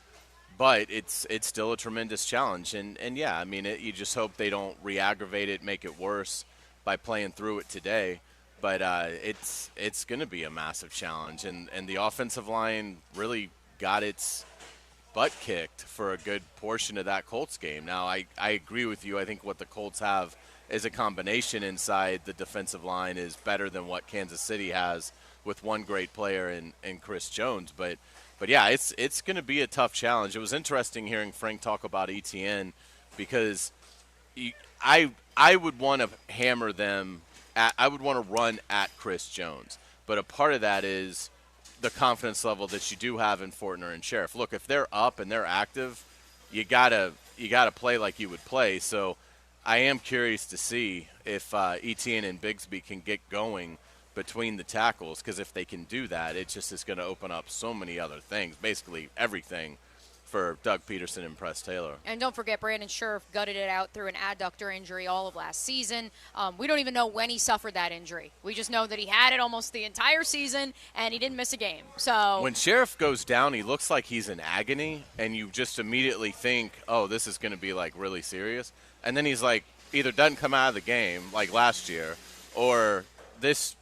but it's still a tremendous challenge. And yeah, I mean, you just hope they don't re-aggravate it, make it worse by playing through it today. But it's going to be a massive challenge. And the offensive line really got its butt kicked for a good portion of that Colts game. Now, I agree with you. I think what the Colts have as a combination inside the defensive line is better than what Kansas City has with one great player in Chris Jones. But yeah, it's going to be a tough challenge. It was interesting hearing Frank talk about ETN because I would want to hammer them. I would want to run at Chris Jones. But a part of that is the confidence level that you do have in Fortner and Sheriff. Look, if they're up and they're active, you gotta play like you would play. So I am curious to see if Etienne and Bigsby can get going between the tackles, because if they can do that, it just is going to open up so many other things, basically everything for Doug Peterson and Press Taylor. And don't forget, Brandon Scherf gutted it out through an adductor injury all of last season. We don't even know when he suffered that injury. We just know that he had it almost the entire season, and he didn't miss a game. So when Scherf goes down, he looks like he's in agony, and you just immediately think, oh, this is going to be, like, really serious. And then he's, like, either doesn't come out of the game, like last year, or this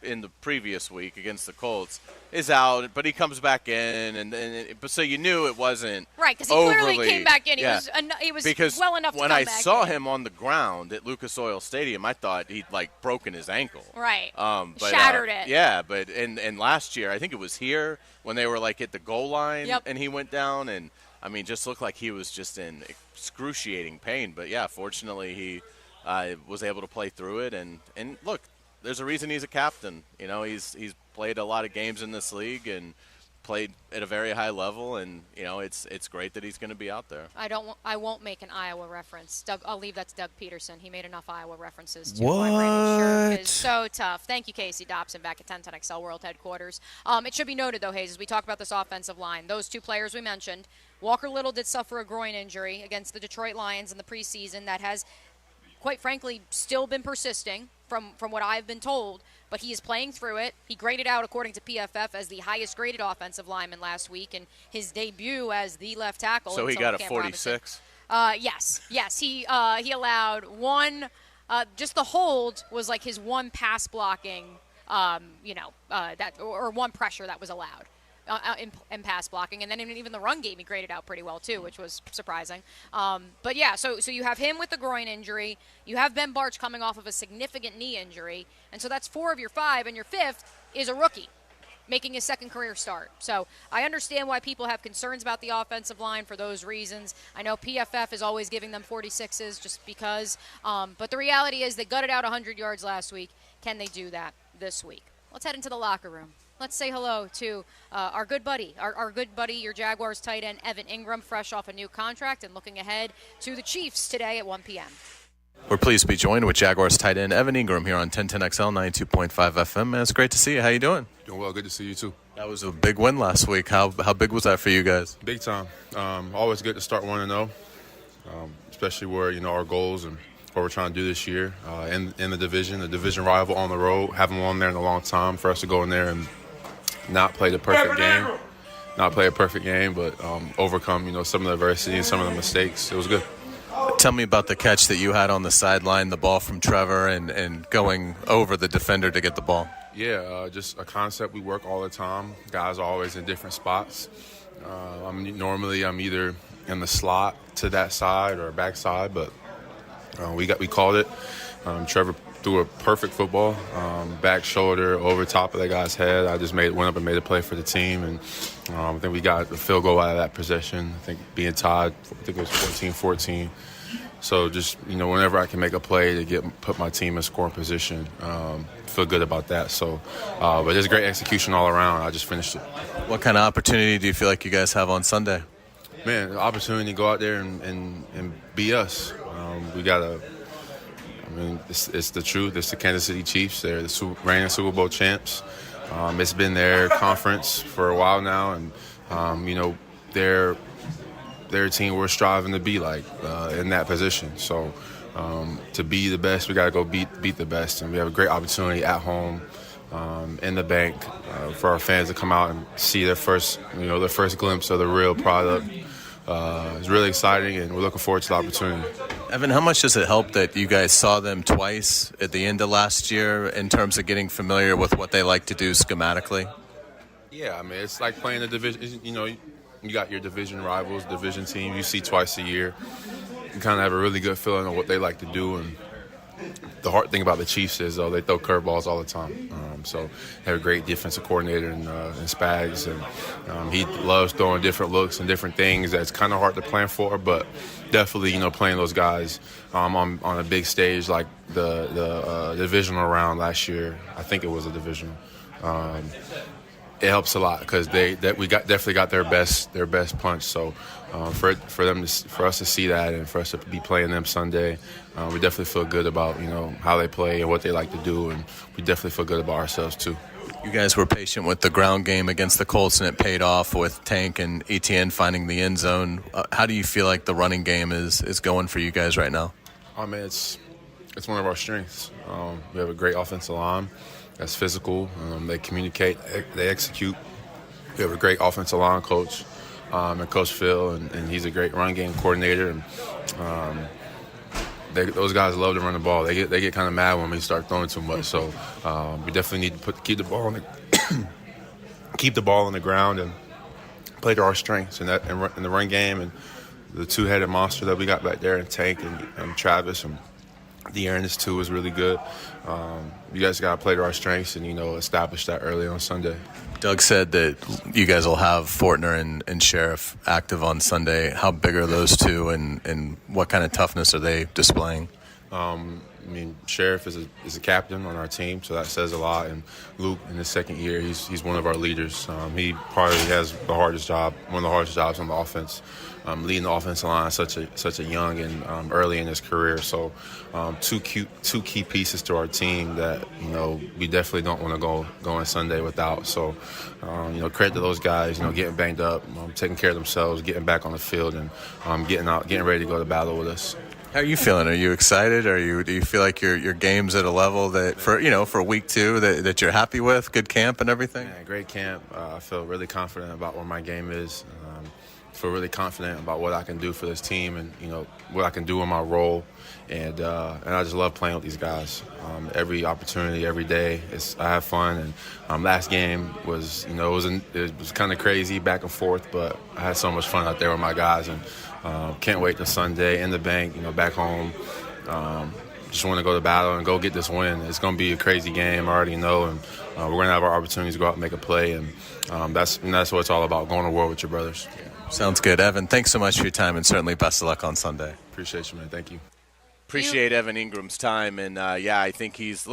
in the previous week against the Colts is out, but he comes back in, but so you knew it wasn't right, because he overly, clearly came back in. Yeah. He was because well enough to when come I back saw in. him on the ground at Lucas Oil Stadium, I thought he'd like broken his ankle. Right. But, shattered it. Yeah, but and last year I think it was here when they were like at the goal line, yep. and he went down, and I mean just looked like he was just in excruciating pain. But yeah, fortunately he was able to play through it, and look. There's a reason he's a captain. You know, he's played a lot of games in this league and played at a very high level, and you know it's great that he's going to be out there. I won't make an Iowa reference. I'll leave that to Doug Peterson. He made enough Iowa references to what? Brandon Scherf is so tough. Thank you, Casey Dobson, back at 1010XL World Headquarters. It should be noted though, Hayes, as we talk about this offensive line, those two players we mentioned, Walker Little did suffer a groin injury against the Detroit Lions in the preseason that has, quite frankly, still been persisting from what I've been told, but he is playing through it. He graded out, according to PFF, as the highest graded offensive lineman last week in his debut as the left tackle. So he got a 46? Yes. He allowed one, just the hold was like his one pass blocking, or one pressure that was allowed. In pass blocking, and then even the run game he graded out pretty well too, which was surprising. But yeah, so you have him with the groin injury, you have Ben Barch coming off of a significant knee injury, and so that's 4 of your 5, and your 5th is a rookie making his second career start. So I understand why people have concerns about the offensive line for those reasons. I know PFF is always giving them 46s just because, but the reality is they gutted out 100 yards last week. Can they do that this week? Let's head into the locker room. Let's say hello to our good buddy, your Jaguars tight end, Evan Ingram, fresh off a new contract and looking ahead to the Chiefs today at 1 p.m. We're pleased to be joined with Jaguars tight end Evan Ingram here on 1010XL 92.5 FM. Man, it's great to see you. How you doing? Doing well. Good to see you, too. That was a big win last week. How big was that for you guys? Big time. Always good to start 1-0, especially where, our goals and what we're trying to do this year in the division rival on the road. Haven't won there in a long time for us to go in there and not play a perfect game, but overcome, some of the adversity and some of the mistakes. It was good. Tell me about the catch that you had on the sideline, the ball from Trevor, and going over the defender to get the ball. Yeah, just a concept we work all the time. Guys are always in different spots. I'm either in the slot to that side or back side, but we called it. Trevor threw a perfect football, back shoulder over top of that guy's head. I just went up and made a play for the team, and I think we got a field goal out of that possession. I think being tied, I think it was 14-14. So just, whenever I can make a play to put my team in scoring position, feel good about that. So, but there's great execution all around. I just finished it. What kind of opportunity do you feel like you guys have on Sunday? Man, the opportunity to go out there and be us. It's the truth. It's the Kansas City Chiefs. They're the reigning Super Bowl champs. It's been their conference for a while now, and they're a team we're striving to be like in that position. So to be the best, we got to go beat the best, and we have a great opportunity at home in the bank for our fans to come out and see their first glimpse of the real product. It's really exciting, and we're looking forward to the opportunity. Evan, how much does it help that you guys saw them twice at the end of last year in terms of getting familiar with what they like to do schematically? Yeah, it's like playing a division. You got your division rivals, division team you see twice a year. You kind of have a really good feeling of what they like to do. And the hard thing about the Chiefs is, they throw curveballs all the time. So they have a great defensive coordinator in Spags, and he loves throwing different looks and different things that's kind of hard to plan for, but definitely, playing those guys on a big stage like the divisional round last year. I think it was a divisional. It helps a lot because we definitely got their best punch. So for us to see that and for us to be playing them Sunday, we definitely feel good about how they play and what they like to do, and we definitely feel good about ourselves too. You guys were patient with the ground game against the Colts, and it paid off with Tank and Etienne finding the end zone. How do you feel like the running game is going for you guys right now? I mean, it's one of our strengths. We have a great offensive line that's physical. They communicate, they execute. We have a great offensive line coach, and Coach Phil, and he's a great run game coordinator. And those guys love to run the ball. They get kind of mad when we start throwing too much. So we definitely need to keep the ball on the ground and play to our strengths in the run game, and the two-headed monster that we got back there, and Tank and Travis and De'Aaron too is really good. You guys got to play to our strengths and establish that early on Sunday. Doug said that you guys will have Fortner and Sheriff active on Sunday. How big are those two, and what kind of toughness are they displaying? I mean, Sheriff is a captain on our team, so that says a lot. And Luke, in his second year, he's one of our leaders. He probably has one of the hardest jobs on the offense, leading the offensive line such a young and early in his career. So two key pieces to our team that we definitely don't want to go on Sunday without. So credit to those guys, getting banged up, taking care of themselves, getting back on the field, and getting ready to go to battle with us. How are you feeling? Are you excited? Do you feel like your game's at a level that for week 2 that you're happy with? Good camp and everything? Yeah, great camp. I feel really confident about where my game is. Feel really confident about what I can do for this team, and what I can do in my role. And I just love playing with these guys. Every opportunity, every day, I have fun. And last game was it was kind of crazy back and forth, but I had so much fun out there with my guys, and can't wait till Sunday in the bank, back home. Just want to go to battle and go get this win. It's going to be a crazy game, I already know, and we're going to have our opportunities to go out and make a play, and that's what it's all about, going to war with your brothers. Sounds good. Evan, thanks so much for your time, and certainly best of luck on Sunday. Appreciate you, man. Thank you. Appreciate Evan Ingram's time, and I think he's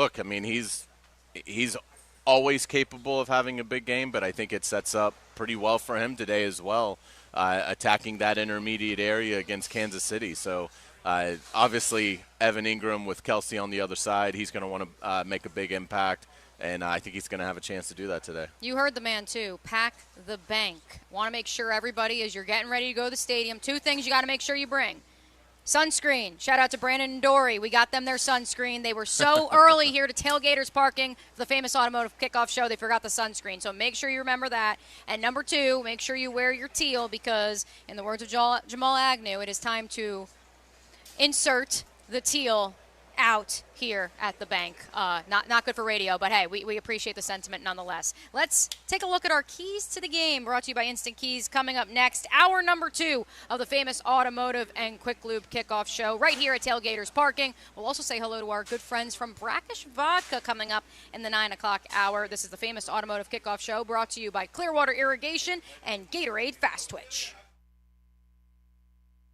always capable of having a big game, but I think it sets up pretty well for him today as well, attacking that intermediate area against Kansas City. So obviously Evan Ingram with Kelsey on the other side, he's going to want to make a big impact. And I think he's going to have a chance to do that today. You heard the man, too. Pack the bank. Want to make sure everybody, as you're getting ready to go to the stadium, 2 things you got to make sure you bring. Sunscreen. Shout out to Brandon and Dory. We got them their sunscreen. They were so early here to Tailgaters Parking for the famous Automotive Kickoff show, they forgot the sunscreen. So make sure you remember that. And number 2, make sure you wear your teal, because in the words of Jamal Agnew, it is time to insert the teal out here at the bank. Not good for radio, but hey, we appreciate the sentiment nonetheless. Let's take a look at our keys to the game, brought to you by Instant Keys. Coming up next, hour number 2 of the famous Automotive and Quick Lube Kickoff show right here at Tailgaters Parking. We'll also say hello to our good friends from Brackish Vodka coming up in the 9 o'clock hour. This is the famous Automotive Kickoff show, brought to you by Clearwater Irrigation and Gatorade Fast Twitch.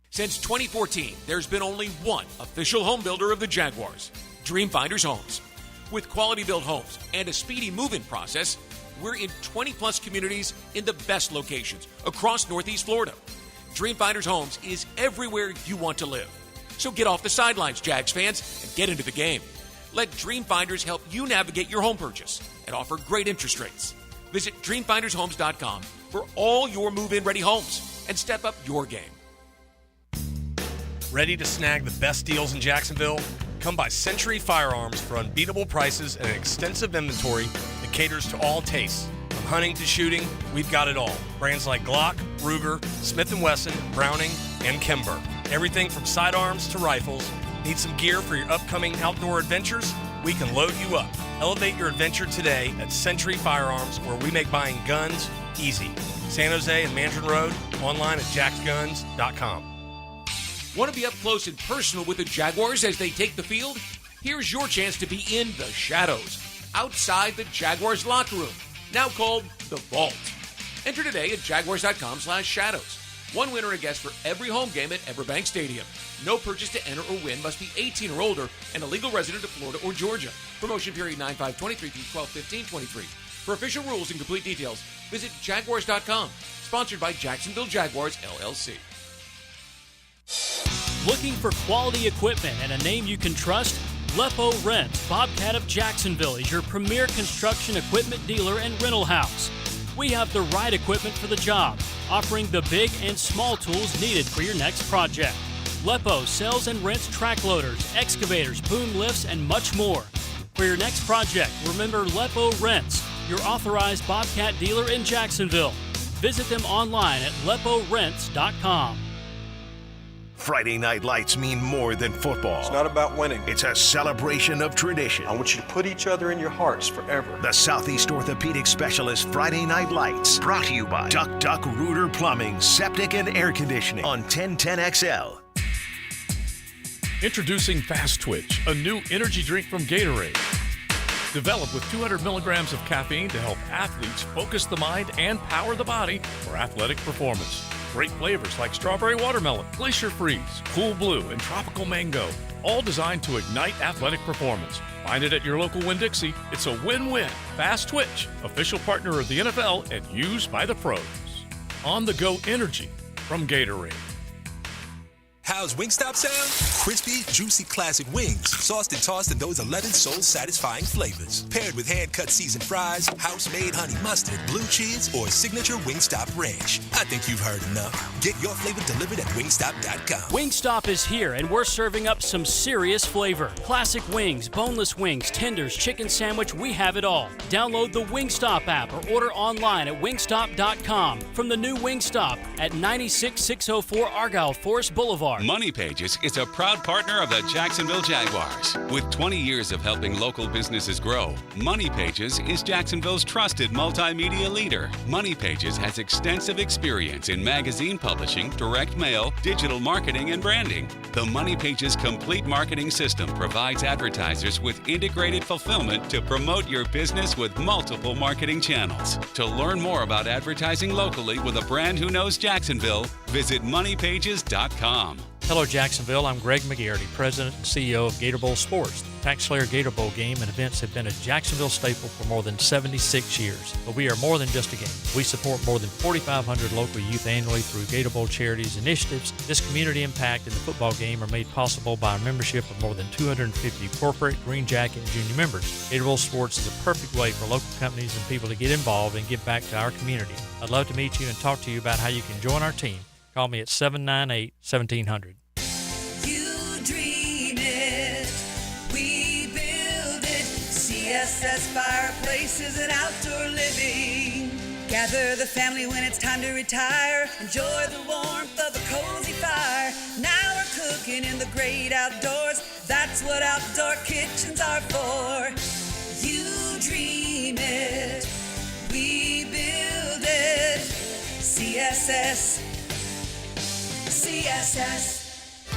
Since 2014, there's been only one official home builder of the Jaguars, Dreamfinders Homes. With quality-built homes and a speedy move-in process, we're in 20-plus communities in the best locations across Northeast Florida. Dreamfinders Homes is everywhere you want to live. So get off the sidelines, Jags fans, and get into the game. Let Dreamfinders help you navigate your home purchase and offer great interest rates. Visit DreamfindersHomes.com for all your move-in ready homes and step up your game. Ready to snag the best deals in Jacksonville? Come by Century Firearms for unbeatable prices and an extensive inventory that caters to all tastes. From hunting to shooting, we've got it all. Brands like Glock, Ruger, Smith & Wesson, Browning, and Kimber. Everything from sidearms to rifles. Need some gear for your upcoming outdoor adventures? We can load you up. Elevate your adventure today at Century Firearms, where we make buying guns easy. San Jose and Mandarin Road, online at jacksguns.com. Want to be up close and personal with the Jaguars as they take the field? Here's your chance to be in the shadows, outside the Jaguars locker room, now called the Vault. Enter today at jaguars.com/shadows. One winner a guest for every home game at Everbank Stadium. No purchase to enter or win, must be 18 or older and a legal resident of Florida or Georgia. Promotion period 9/5/23 through 12/15/23. For official rules and complete details, visit jaguars.com. Sponsored by Jacksonville Jaguars, LLC. Looking for quality equipment and a name you can trust? Lepo Rents, Bobcat of Jacksonville, is your premier construction equipment dealer and rental house. We have the right equipment for the job, offering the big and small tools needed for your next project. Lepo sells and rents track loaders, excavators, boom lifts, and much more. For your next project, remember Lepo Rents, your authorized Bobcat dealer in Jacksonville. Visit them online at leporents.com. Friday Night Lights mean more than football. It's not about winning. It's a celebration of tradition. I want you to put each other in your hearts forever. The Southeast Orthopedic Specialist Friday Night Lights, brought to you by Duck Duck Rooter Plumbing, Septic and Air Conditioning on 1010XL. Introducing Fast Twitch, a new energy drink from Gatorade. Developed with 200 milligrams of caffeine to help athletes focus the mind and power the body for athletic performance. Great flavors like strawberry watermelon, glacier freeze, cool blue, and tropical mango, all designed to ignite athletic performance. Find it at your local Winn-Dixie. It's a win-win. Fast Twitch, official partner of the NFL and used by the pros. On-the-go energy from Gatorade. How's Wingstop sound? Crispy, juicy classic wings, sauced and tossed in those 11 soul-satisfying flavors. Paired with hand-cut seasoned fries, house-made honey mustard, blue cheese, or signature Wingstop ranch. I think you've heard enough. Get your flavor delivered at wingstop.com. Wingstop is here, and we're serving up some serious flavor. Classic wings, boneless wings, tenders, chicken sandwich, we have it all. Download the Wingstop app or order online at wingstop.com. From the new Wingstop at 96604 Argyle Forest Boulevard. Money Pages is a proud partner of the Jacksonville Jaguars. With 20 years of helping local businesses grow, Money Pages is Jacksonville's trusted multimedia leader. Money Pages has extensive experience in magazine publishing, direct mail, digital marketing, and branding. The Money Pages complete marketing system provides advertisers with integrated fulfillment to promote your business with multiple marketing channels. To learn more about advertising locally with a brand who knows Jacksonville, visit moneypages.com. Hello, Jacksonville. I'm Greg McGarity, President and CEO of Gator Bowl Sports. The Tax Slayer Gator Bowl game and events have been a Jacksonville staple for more than 76 years. But we are more than just a game. We support more than 4,500 local youth annually through Gator Bowl Charities initiatives. This community impact and the football game are made possible by a membership of more than 250 corporate, Green Jacket, and junior members. Gator Bowl Sports is a perfect way for local companies and people to get involved and give back to our community. I'd love to meet you and talk to you about how you can join our team. Call me at 798-1700. You dream it, we build it. CSS Fireplaces and Outdoor Living. Gather the family when it's time to retire. Enjoy the warmth of a cozy fire. Now we're cooking in the great outdoors. That's what outdoor kitchens are for. You dream it, we build it. CSS.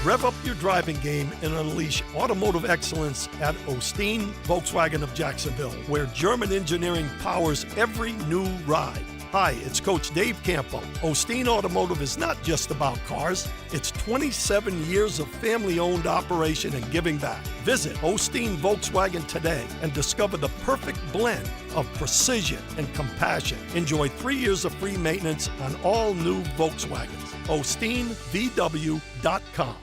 Rev up your driving game and unleash automotive excellence at Osteen Volkswagen of Jacksonville, where German engineering powers every new ride. Hi, it's Coach Dave Campo. Osteen Automotive is not just about cars. It's 27 years of family-owned operation and giving back. Visit Osteen Volkswagen today and discover the perfect blend of precision and compassion. Enjoy 3 years of free maintenance on all new Volkswagens. OsteenVW.com.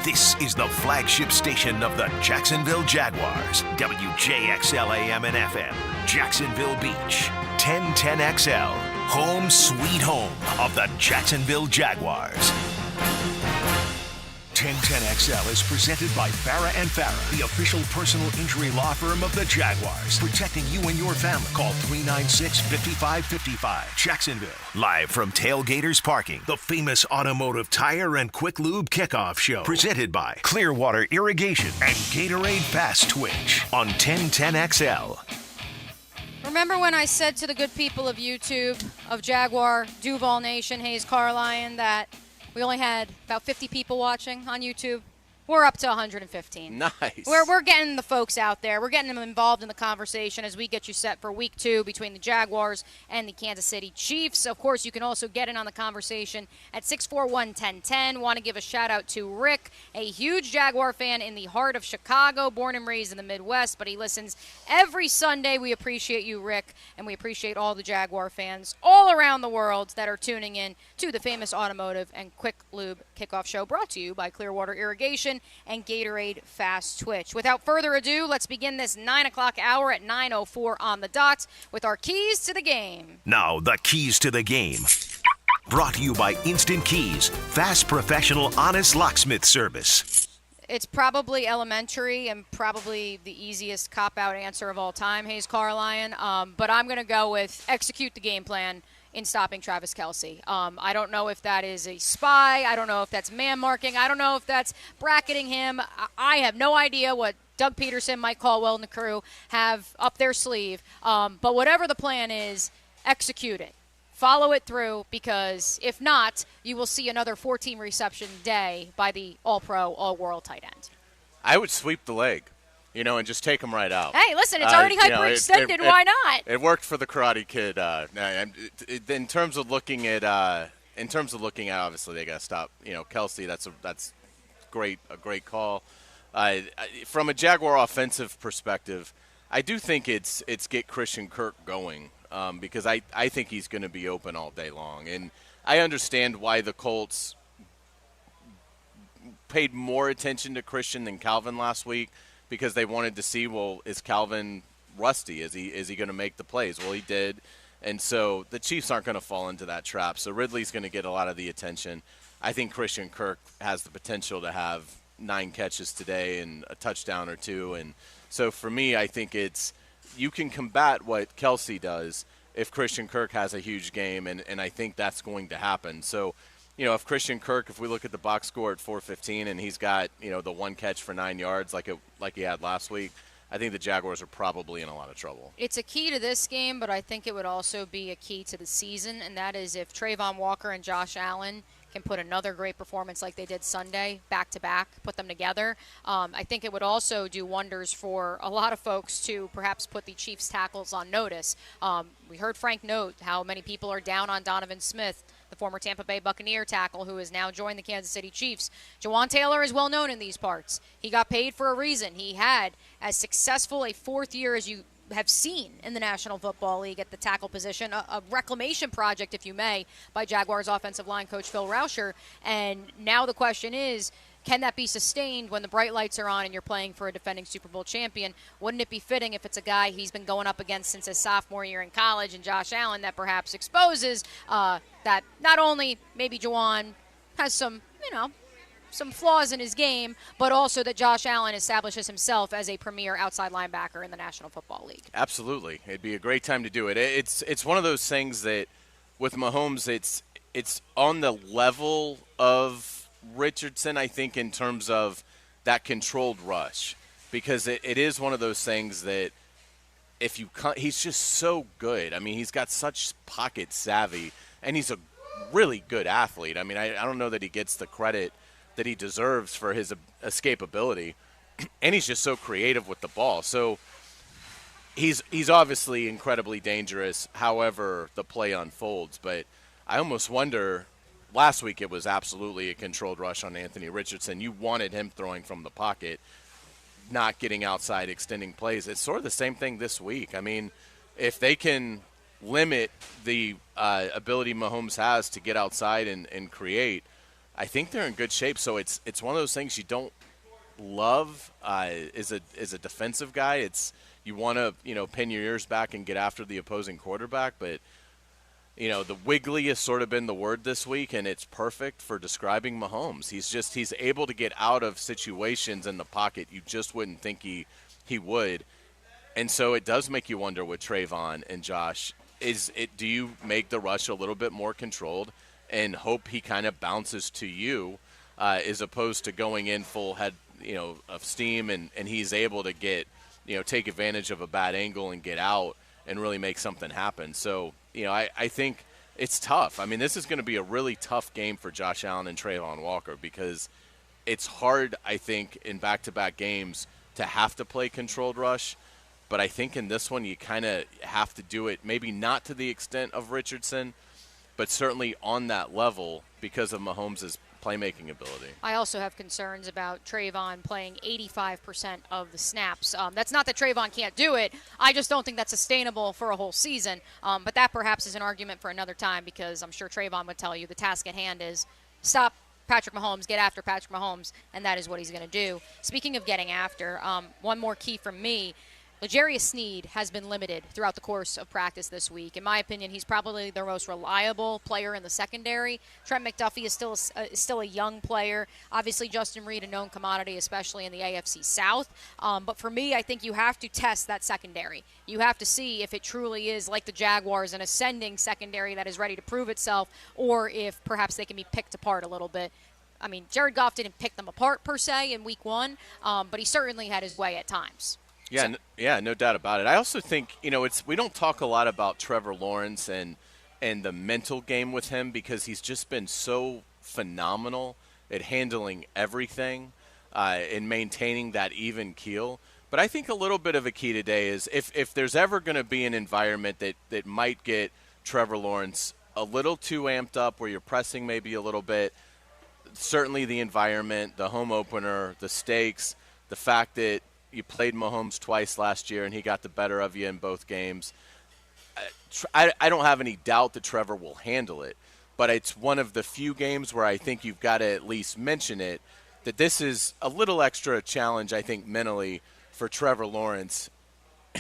This is the flagship station of the Jacksonville Jaguars. WJXL AM and FM. Jacksonville Beach. 1010XL. Home sweet home of the Jacksonville Jaguars. 1010XL is presented by Farah & Farah, the official personal injury law firm of the Jaguars. Protecting you and your family. Call 396-5555. Jacksonville. Live from Tailgaters Parking, the famous Automotive Tire and Quick Lube Kickoff Show. Presented by Clearwater Irrigation and Gatorade Fast Twitch on 1010XL. Remember when I said to the good people of YouTube, of Jaguar, Duval Nation, Hayes Carlion, that we only had about 50 people watching on YouTube? We're up to 115. Nice. We're getting the folks out there. We're getting them involved in the conversation as we get you set for week 2 between the Jaguars and the Kansas City Chiefs. Of course, you can also get in on the conversation at 641-1010. Want to give a shout-out to Rick, a huge Jaguar fan in the heart of Chicago, born and raised in the Midwest, but he listens every Sunday. We appreciate you, Rick, and we appreciate all the Jaguar fans all around the world that are tuning in to the famous Automotive and Quick Lube Kickoff Show, brought to you by Clearwater Irrigation and Gatorade Fast Twitch. Without further ado, let's begin this 9 o'clock hour at 9:04 on the dot with our keys to the game. Now, the keys to the game. Brought to you by Instant Keys, fast, professional, honest locksmith service. It's probably elementary and probably the easiest cop-out answer of all time, Hayes Carlion. But I'm going to go with execute the game plan in stopping Travis Kelce. I don't know if that is a spy. I don't know if that's man-marking. I don't know if that's bracketing him. I have no idea what Doug Peterson, Mike Caldwell, and the crew have up their sleeve. But whatever the plan is, execute it. Follow it through, because if not, you will see another 14 reception day by the all-pro, all-world tight end. I would sweep the leg, and just take him right out. Hey, listen, it's already hyperextended. Why not? It worked for the Karate Kid. In terms of looking at, obviously they got to stop. Kelce. That's a great call. From a Jaguar offensive perspective, I do think it's get Christian Kirk going. Because I think he's going to be open all day long. And I understand why the Colts paid more attention to Christian than Calvin last week, because they wanted to see, is Calvin rusty? Is he going to make the plays? Well, he did. And so the Chiefs aren't going to fall into that trap. So Ridley's going to get a lot of the attention. I think Christian Kirk has the potential to have 9 catches today and a touchdown or 2. And so for me, I think you can combat what Kelce does if Christian Kirk has a huge game, and I think that's going to happen. So, if Christian Kirk, if we look at the box score at 415 and he's got, the 1 catch for 9 yards like he had last week, I think the Jaguars are probably in a lot of trouble. It's a key to this game, but I think it would also be a key to the season, and that is if Trayvon Walker and Josh Allen can put another great performance like they did Sunday, back-to-back, put them together. I think it would also do wonders for a lot of folks to perhaps put the Chiefs tackles on notice. We heard Frank note how many people are down on Donovan Smith, the former Tampa Bay Buccaneer tackle who has now joined the Kansas City Chiefs. Jawan Taylor is well known in these parts. He got paid for a reason. He had as successful a 4th year as you have seen in the National Football League at the tackle position, a reclamation project, if you may, by Jaguars offensive line coach Phil Rauscher. And now the question is, can that be sustained when the bright lights are on and you're playing for a defending Super Bowl champion? Wouldn't it be fitting if it's a guy he's been going up against since his sophomore year in college, and Josh Allen, that perhaps exposes that not only maybe Jawan has some flaws in his game, but also that Josh Allen establishes himself as a premier outside linebacker in the National Football League. Absolutely. It'd be a great time to do it. It's one of those things that with Mahomes, it's on the level of Richardson, I think, in terms of that controlled rush, because it is one of those things that he's just so good. I mean, he's got such pocket savvy, and he's a really good athlete. I mean, I don't know that he gets the credit that he deserves for his escapability, and he's just so creative with the ball. So he's obviously incredibly dangerous however the play unfolds, but I almost wonder, last week it was absolutely a controlled rush on Anthony Richardson. You wanted him throwing from the pocket, not getting outside, extending plays. It's sort of the same thing this week. I mean, if they can limit the ability Mahomes has to get outside and create, I think they're in good shape. So it's one of those things you don't love as a defensive guy. You want to pin your ears back and get after the opposing quarterback, but the wiggly has sort of been the word this week, and it's perfect for describing Mahomes. He's able to get out of situations in the pocket you just wouldn't think he would. And so it does make you wonder with Trayvon and Josh, do you make the rush a little bit more controlled and hope he kind of bounces to you as opposed to going in full head of steam and he's able to get take advantage of a bad angle and get out and really make something happen. So I think it's tough. I mean, this is going to be a really tough game for Josh Allen and Trayvon Walker, because it's hard, I think, in back-to-back games to have to play controlled rush. But I think in this one you kind of have to do it, maybe not to the extent of Richardson, but certainly on that level because of Mahomes' playmaking ability. I also have concerns about Trayvon playing 85% of the snaps. That's not that Trayvon can't do it. I just don't think that's sustainable for a whole season. But that perhaps is an argument for another time, because I'm sure Trayvon would tell you the task at hand is stop Patrick Mahomes, get after Patrick Mahomes, and that is what he's going to do. Speaking of getting after, one more key from me. L'Jarius Sneed has been limited throughout the course of practice this week. In my opinion, he's probably their most reliable player in the secondary. Trent McDuffie is still a young player. Obviously, Justin Reed, a known commodity, especially in the AFC South. But for me, I think you have to test that secondary. You have to see if it truly is, like the Jaguars, an ascending secondary that is ready to prove itself, or if perhaps they can be picked apart a little bit. I mean, Jared Goff didn't pick them apart, per se, in week one, but he certainly had his way at times. Yeah, no doubt about it. I also think, we don't talk a lot about Trevor Lawrence and the mental game with him because he's just been so phenomenal at handling everything and maintaining that even keel. But I think a little bit of a key today is if there's ever going to be an environment that might get Trevor Lawrence a little too amped up where you're pressing maybe a little bit, certainly the environment, the home opener, the stakes, the fact that you played Mahomes twice last year, and he got the better of you in both games. I don't have any doubt that Trevor will handle it, but it's one of the few games where I think you've got to at least mention it, that this is a little extra challenge, I think, mentally for Trevor Lawrence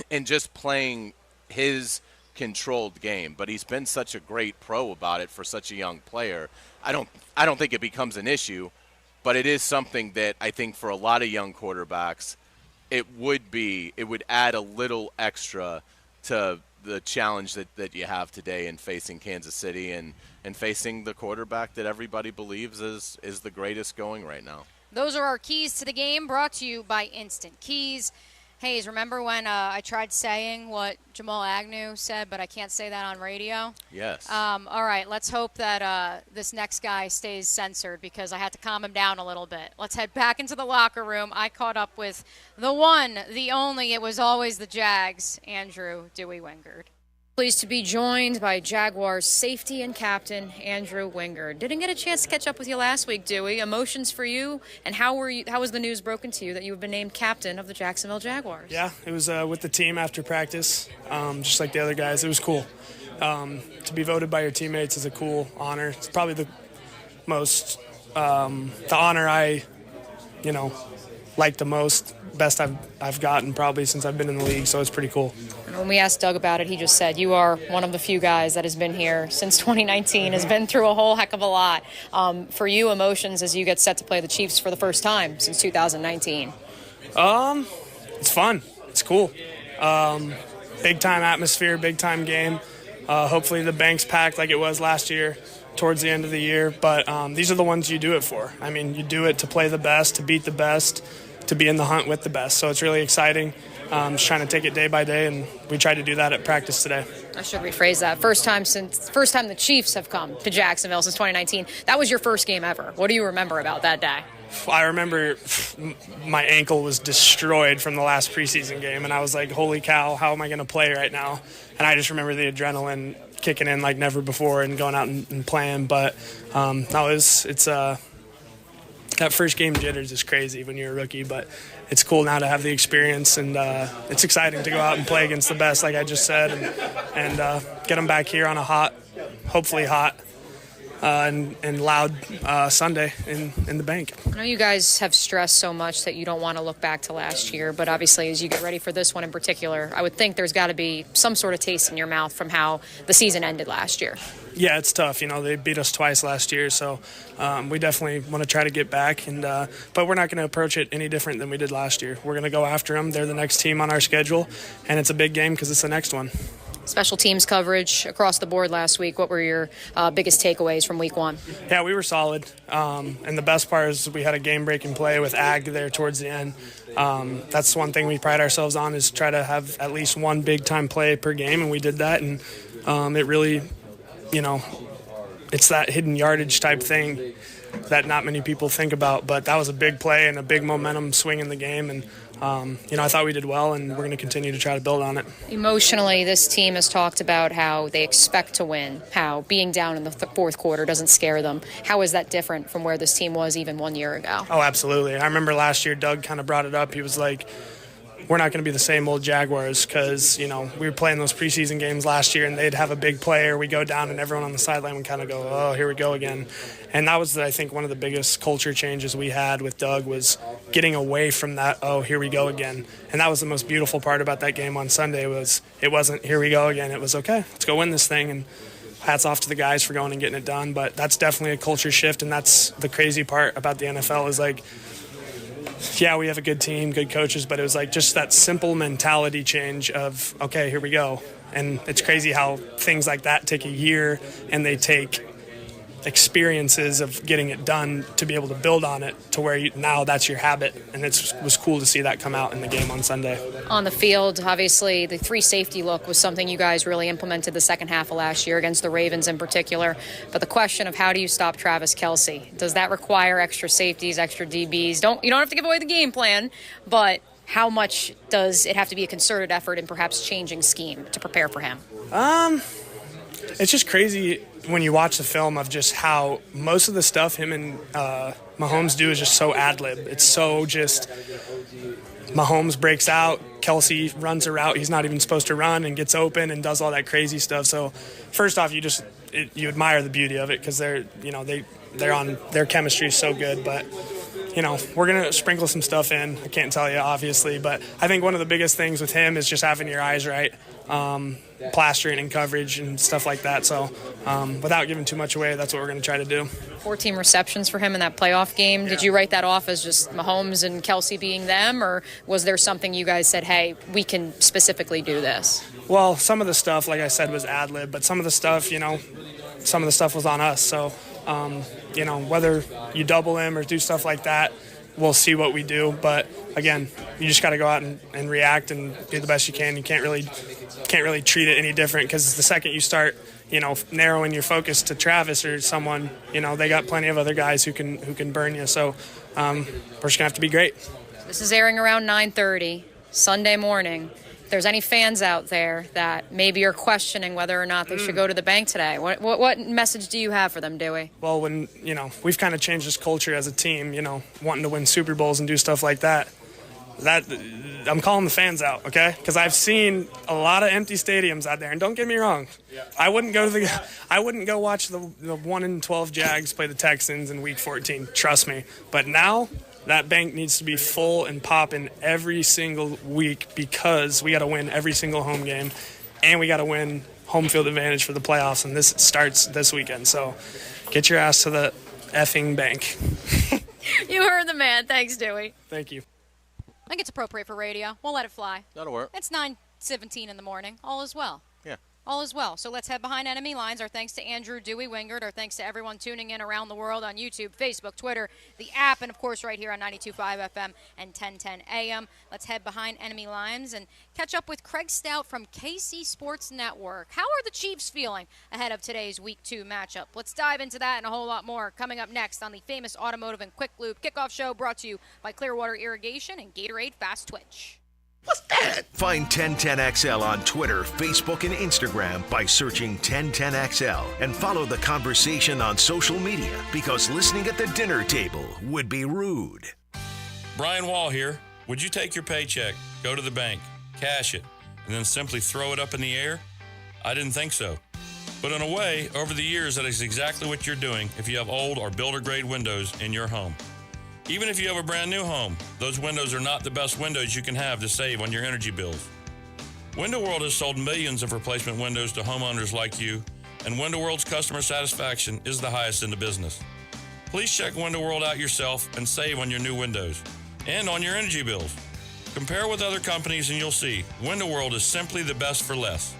in just playing his controlled game. But he's been such a great pro about it for such a young player. I don't think it becomes an issue, but it is something that I think for a lot of young quarterbacks, it would add a little extra to the challenge that you have today in facing Kansas City and facing the quarterback that everybody believes is the greatest going right now. Those are our keys to the game, brought to you by Instant Keys. Hayes, remember when I tried saying what Jamal Agnew said, but I can't say that on radio? Yes. All right, let's hope that this next guy stays censored because I had to calm him down a little bit. Let's head back into the locker room. I caught up with the one, the only, it was always the Jags, Andrew Dewey Wingard. Pleased to be joined by Jaguars safety and captain Andrew Wingard. Didn't get a chance to catch up with you last week, Dewey. Emotions for you, and how was the news broken to you that you have been named captain of the Jacksonville Jaguars? Yeah, it was with the team after practice, just like the other guys. It was cool. To be voted by your teammates is a cool honor. It's probably the most the honor I, like the most, best I've gotten probably since I've been in the league. So it's pretty cool. When we asked Doug about it, he just said, you are one of the few guys that has been here since 2019, has been through a whole heck of a lot. For you, emotions as you get set to play the Chiefs for the first time since 2019? It's fun. It's cool. Big-time atmosphere, big-time game. Hopefully the bank's packed like it was last year towards the end of the year. But these are the ones you do it for. I mean, you do it to play the best, to beat the best, to be in the hunt with the best. So it's really exciting. Just trying to take it day by day, and we tried to do that at practice today. I should rephrase that. First time the Chiefs have come to Jacksonville since 2019. That was your first game ever. What do you remember about that day? I remember my ankle was destroyed from the last preseason game, and I was like, holy cow, how am I going to play right now? And I just remember the adrenaline kicking in like never before and going out and playing. But that first game jitters is crazy when you're a rookie, but it's cool now to have the experience, and it's exciting to go out and play against the best, like I just said, and get them back here on a hopefully hot and loud Sunday in the bank. I know you guys have stressed so much that you don't want to look back to last year, but obviously as you get ready for this one in particular, I would think there's got to be some sort of taste in your mouth from how the season ended last year. Yeah, it's tough. They beat us twice last year, so we definitely want to try to get back. But we're not going to approach it any different than we did last year. We're going to go after them. They're the next team on our schedule, and it's a big game because it's the next one. Special teams coverage across the board last week. What were your biggest takeaways from week one? Yeah, we were solid. And the best part is we had a game-breaking play with Ag there towards the end. That's one thing we pride ourselves on, is try to have at least one big-time play per game, and we did that. And it really, it's that hidden yardage type thing that not many people think about. But that was a big play and a big momentum swing in the game. And I thought we did well, and we're going to continue to try to build on it. Emotionally, this team has talked about how they expect to win, how being down in the fourth quarter doesn't scare them. How is that different from where this team was even 1 year ago? Oh, absolutely. I remember last year Doug kind of brought it up. He was like, we're not going to be the same old Jaguars because, we were playing those preseason games last year and they'd have a big player. We go down and everyone on the sideline would kind of go, oh, here we go again. And that was, I think, one of the biggest culture changes we had with Doug was getting away from that, oh, here we go again. And that was the most beautiful part about that game on Sunday was it wasn't here we go again. It was, okay, let's go win this thing. And hats off to the guys for going and getting it done. But that's definitely a culture shift, and that's the crazy part about the NFL is like, yeah, we have a good team, good coaches, but it was like just that simple mentality change of, okay, here we go. And it's crazy how things like that take a year and they take experiences of getting it done to be able to build on it to where now that's your habit. And it was cool to see that come out in the game on Sunday. On the field, obviously, the 3 safety look was something you guys really implemented the second half of last year against the Ravens in particular. But the question of how do you stop Travis Kelce? Does that require extra safeties, extra DBs? You don't have to give away the game plan, but how much does it have to be a concerted effort in perhaps changing scheme to prepare for him? It's just crazy when you watch the film of just how most of the stuff him and Mahomes do is just so ad-lib. It's so just Mahomes breaks out, Kelce runs a route he's not even supposed to run and gets open and does all that crazy stuff. So first off, you admire the beauty of it because their chemistry is so good. But we're going to sprinkle some stuff in. I can't tell you, obviously, but I think one of the biggest things with him is just having your eyes right, plastering and coverage and stuff like that. So without giving too much away, that's what we're going to try to do. 14 receptions for him in that playoff game. Did you write that off as just Mahomes and Kelce being them, or was there something you guys said, hey, we can specifically do this? Well, some of the stuff, like I said, was ad-lib, but some of the stuff, some of the stuff was on us. So, whether you double him or do stuff like that, we'll see what we do. But again, you just got to go out and react and do the best you can. You can't really treat it any different because the second you start, narrowing your focus to Travis or someone, they got plenty of other guys who can burn you. So we're just gonna have to be great. This is airing around 9:30 Sunday morning. If there's any fans out there that maybe are questioning whether or not they should go to the bank today, what message do you have for them, Dewey? Well, when we've kind of changed this culture as a team, wanting to win Super Bowls and do stuff like that. I'm calling the fans out, okay? Because I've seen a lot of empty stadiums out there, and don't get me wrong, I wouldn't go watch the 1-12 Jags play the Texans in Week 14. Trust me. But now that bank needs to be full and popping every single week because we got to win every single home game, and we got to win home field advantage for the playoffs, and this starts this weekend. So get your ass to the effing bank. You heard the man. Thanks, Dewey. Thank you. I think it's appropriate for radio. We'll let it fly. That'll work. It's 9:17 in the morning. All is well. Yeah. All is well. So let's head behind enemy lines. Our thanks to Andrew Dewey Wingard. Our thanks to everyone tuning in around the world on YouTube, Facebook, Twitter, the app, and, of course, right here on 92.5 FM and 1010 AM. Let's head behind enemy lines and catch up with Craig Stout from KC Sports Network. How are the Chiefs feeling ahead of today's Week 2 matchup? Let's dive into that and a whole lot more coming up next on the famous Automotive and Quick Lube Kickoff Show brought to you by Clearwater Irrigation and Gatorade Fast Twitch. What's that? Find 1010XL on Twitter, Facebook, and Instagram by searching 1010XL and follow the conversation on social media because listening at the dinner table would be rude. Brian Wall here. Would you take your paycheck, go to the bank, cash it, and then simply throw it up in the air? I didn't think so. But in a way, over the years, that is exactly what you're doing if you have old or builder-grade windows in your home. Even if you have a brand new home, those windows are not the best windows you can have to save on your energy bills. Window World has sold millions of replacement windows to homeowners like you, and Window World's customer satisfaction is the highest in the business. Please check Window World out yourself and save on your new windows and on your energy bills. Compare with other companies and you'll see Window World is simply the best for less.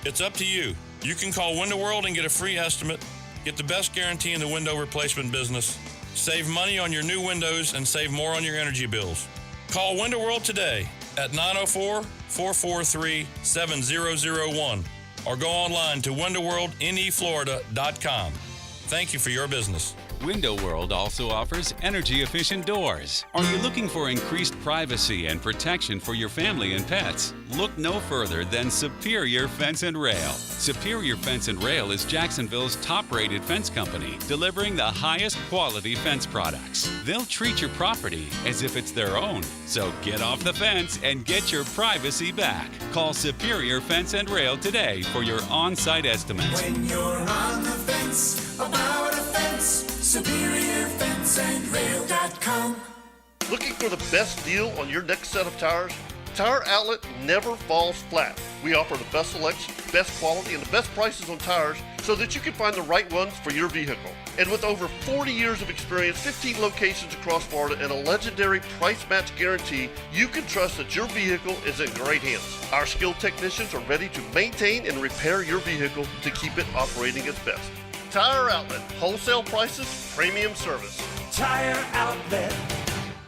It's up to you. You can call Window World and get a free estimate, get the best guarantee in the window replacement business, save money on your new windows, and save more on your energy bills. Call Window World today at 904-443-7001 or go online to windowworldneflorida.com. Thank you for your business. Window World also offers energy-efficient doors. Are you looking for increased privacy and protection for your family and pets? Look no further than Superior Fence and Rail. Superior Fence and Rail is Jacksonville's top-rated fence company, delivering the highest quality fence products. They'll treat your property as if it's their own. So get off the fence and get your privacy back. Call Superior Fence and Rail today for your on-site estimates. When you're on the fence, about a fence, SuperiorFenceandRail.com. Looking for the best deal on your next set of tires? Tire Outlet never falls flat. We offer the best selection, best quality, and the best prices on tires so that you can find the right ones for your vehicle. And with over 40 years of experience, 15 locations across Florida, and a legendary price match guarantee, you can trust that your vehicle is in great hands. Our skilled technicians are ready to maintain and repair your vehicle to keep it operating its best. Tire Outlet, wholesale prices, premium service. Tire Outlet.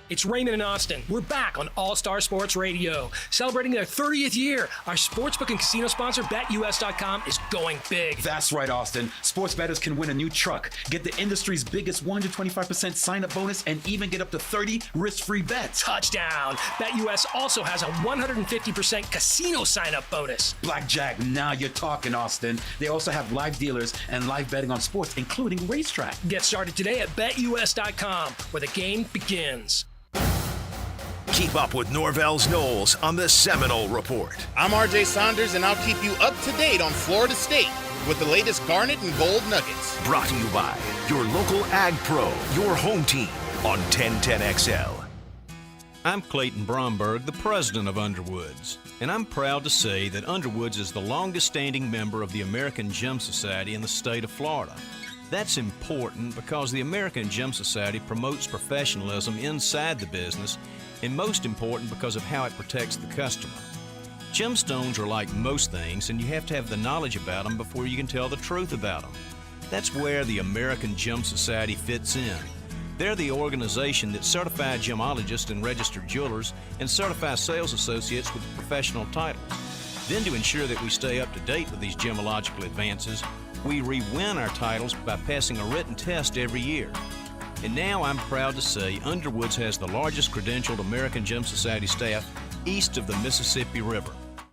It's Raymond and Austin. We're back on All-Star Sports Radio. Celebrating their 30th year, our sportsbook and casino sponsor, BetUS.com, is going big. That's right, Austin. Sports bettors can win a new truck, get the industry's biggest 125% sign-up bonus, and even get up to 30 risk-free bets. Touchdown! BetUS also has a 150% casino sign-up bonus. Blackjack, now you're talking, Austin. They also have live dealers and live betting on sports, including racetrack. Get started today at BetUS.com, where the game begins. Keep up with Norvell's Knowles on the Seminole Report. I'm RJ Saunders, and I'll keep you up to date on Florida State with the latest Garnet and Gold Nuggets. Brought to you by your local Ag Pro, your home team on 1010XL. I'm Clayton Bromberg, the president of Underwoods, and I'm proud to say that Underwoods is the longest-standing member of the American Gym Society in the state of Florida. That's important because the American Gym Society promotes professionalism inside the business, and most important because of how it protects the customer. Gemstones are like most things, and you have to have the knowledge about them before you can tell the truth about them. That's where the American Gym Society fits in. They're the organization that certifies gemologists and registered jewelers and certifies sales associates with professional titles. Then, to ensure that we stay up to date with these gemological advances, we re-win our titles by passing a written test every year. And now I'm proud to say Underwoods has the largest credentialed American Gem Society staff east of the Mississippi River.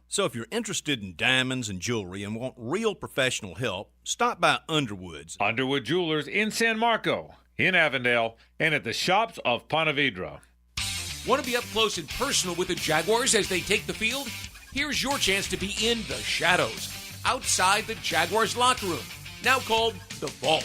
So if you're interested in diamonds and jewelry and want real professional help, stop by Underwoods. Underwood Jewelers in San Marco, in Avondale, and at the shops of Ponte Vedra. Want to be up close and personal with the Jaguars as they take the field? Here's your chance to be in the shadows, outside the Jaguars locker room, now called the Vault.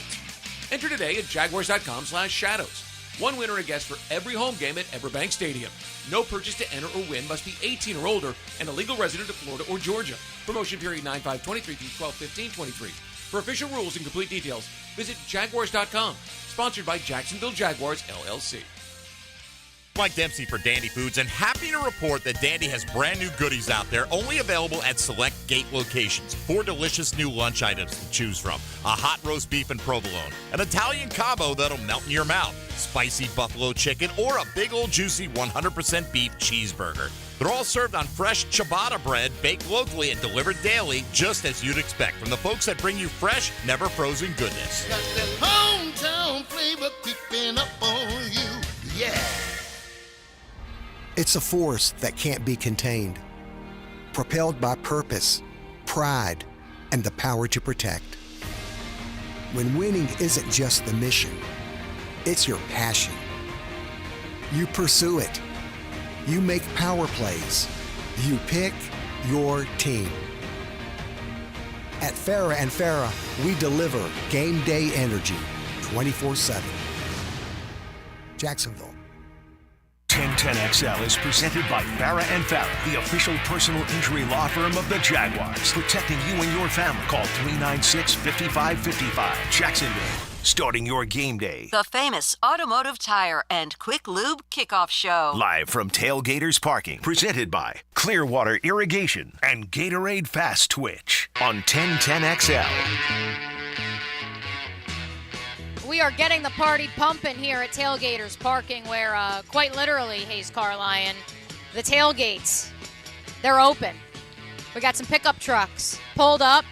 Enter today at Jaguars.com/shadows. One winner and guest for every home game at Everbank Stadium. No purchase to enter or win, must be 18 or older and a legal resident of Florida or Georgia. Promotion period 9/5/23 through 12/15/23. For official rules and complete details, visit Jaguars.com. Sponsored by Jacksonville Jaguars, LLC. Mike Dempsey for Dandy Foods, and happy to report that Dandy has brand new goodies out there, only available at select gate locations. 4 delicious new lunch items to choose from: a hot roast beef and provolone, an Italian Cabo that'll melt in your mouth, spicy buffalo chicken, or a big old juicy 100% beef cheeseburger. They're all served on fresh ciabatta bread, baked locally and delivered daily, just as you'd expect from the folks that bring you fresh, never frozen goodness. Got that hometown flavor creeping up on you. Yeah. It's a force that can't be contained, propelled by purpose, pride, and the power to protect. When winning isn't just the mission, it's your passion. You pursue it. You make power plays. You pick your team. At Farrah & Farrah, we deliver game day energy 24/7. Jacksonville. 1010XL is presented by Farrah & Farrah, the official personal injury law firm of the Jaguars. Protecting you and your family. Call 396-5555. Jacksonville. Starting your game day. The famous Automotive Tire and Quick Lube Kickoff Show. Live from Tailgaters Parking. Presented by Clearwater Irrigation and Gatorade Fast Twitch on 1010XL. We are getting the party pumping here at Tailgaters Parking, where quite literally, Hayes Carlion, the tailgates, they're open. We got some pickup trucks pulled up.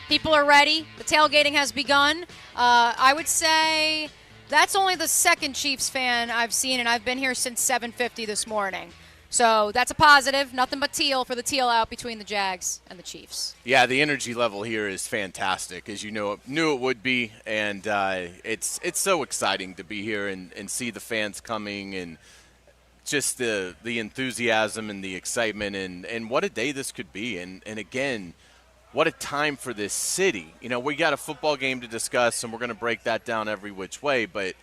People are ready. The tailgating has begun. I would say That's only the second Chiefs fan I've seen, and I've been here since 7:50 this morning. So that's a positive. Nothing but teal for the teal out between the Jags and the Chiefs. Yeah, the energy level here is fantastic, as you knew it would be, and it's so exciting to be here and see the fans coming and just the enthusiasm and the excitement and what a day this could be. And again, what a time for this city. We got a football game to discuss, and we're going to break that down every which way, but